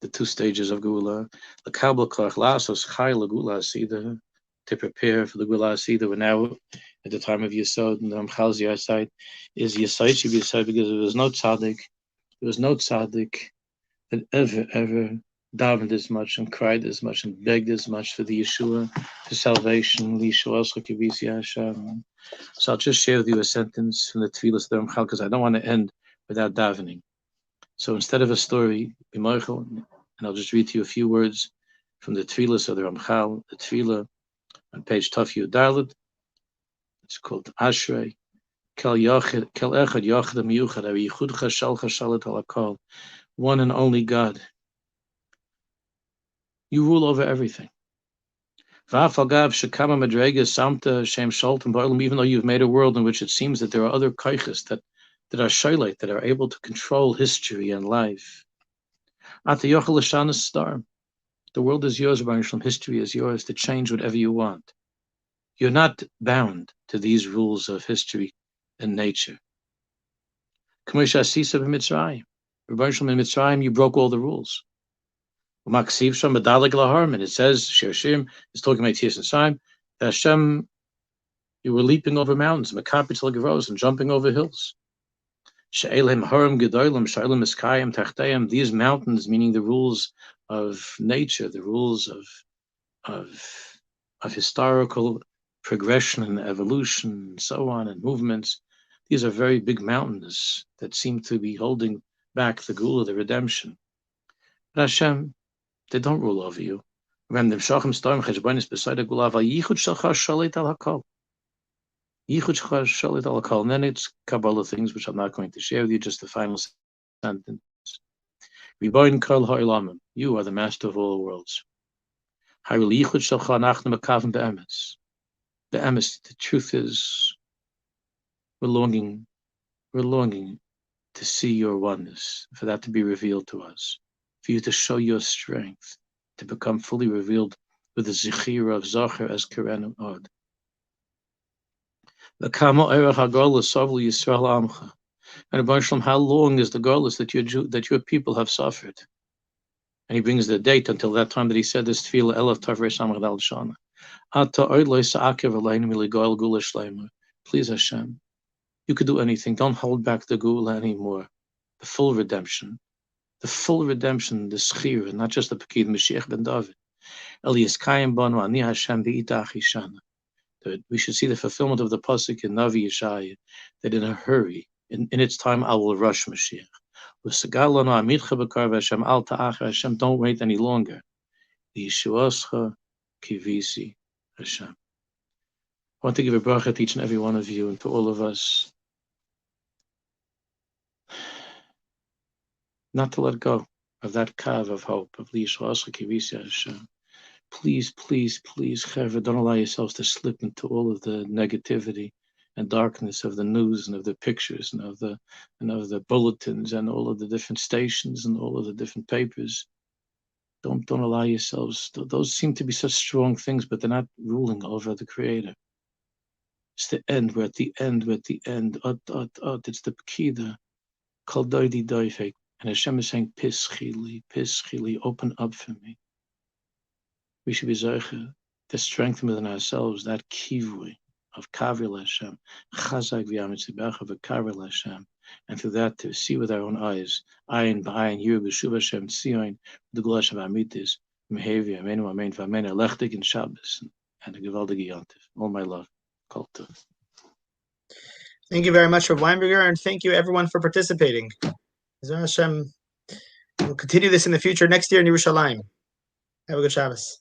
The 2 stages of Gula, the Kabbalah Korach Lasos Chai Gula Asida, to prepare for the Gula Asida. We're now at the time of Yesod, and the Ramchal's Yahrzeit is Yesod should be Yesod, because there was no tzaddik that ever davened as much and cried as much and begged as much for the Yeshua, for salvation. So I'll just share with you a sentence from the Tefillas of the Ramchal, because I don't want to end without davening. So instead of a story, and I'll just read to you a few words from the Tefillas of the Ramchal, the Tefillah on page Taf Yud Daled. It's called Ashrei. One and only God. You rule over everything. Even though you've made a world in which it seems that there are other kaiches that are shaylet, that are able to control history and life. The world is yours, Baruch Shalom. History is yours to change whatever you want. You're not bound to these rules of history and nature. Mitzrayim, you broke all the rules. And it says, Shirshim is talking about Ties and Saim, that Hashem, you were leaping over mountains, and jumping over hills. These mountains, meaning the rules of nature, the rules of historical progression and evolution, and so on, and movements. These are very big mountains that seem to be holding back the Gula, the redemption. But Hashem, they don't rule over you. And then it's Kabbalah things, which I'm not going to share with you, just the final sentence. You are the master of all the worlds. The truth is, we're longing to see your oneness, for that to be revealed to us, for you to show your strength, to become fully revealed with the Zechira of Zachar as Keren Od. And how long is the Golus that your people have suffered? And he brings the date until that time that he said this tefillah Elef Tavrei Samach Dal Shana. Please Hashem, you could do anything. Don't hold back the Gula anymore. The full redemption, the Schira, not just the Pekid Mashiach ben David. We should see the fulfillment of the pasuk in Navi Yeshaya, that in a hurry, in its time, I will rush Mashiach. Hashem, don't wait any longer. Kivisi Hashem. I want to give a bracha to each and every one of you and to all of us, not to let go of that kav of hope, of Yishvascha Kivisi Hashem. Please, please, please, Chevra, don't allow yourselves to slip into all of the negativity and darkness of the news and of the pictures and of the bulletins and all of the different stations and all of the different papers. Don't allow yourselves. Those seem to be such strong things, but they're not ruling over the Creator. It's the end. We're at the end. It's the Pekida. Kol doidi doifek. And Hashem is saying, Pischili, open up for me. We should be zeicher to strengthen within ourselves that kivui of kavir Hashem, chazak v'yamitzibecha v'kavir Hashem, and through that to see with our own eyes, ayin b'ayin, yiru b'shuv Hashem, tzion, the gulash of amitis, mehevi, amenu, amen, v'amen, elechtik, and Shabbos, and a gewaldige yontif. All my love. Kol tov. Thank you very much, Rav Weinberger, and thank you everyone for participating. Zeh Hashem, we'll continue this in the future next year in Yerushalayim. Have a good Shabbos.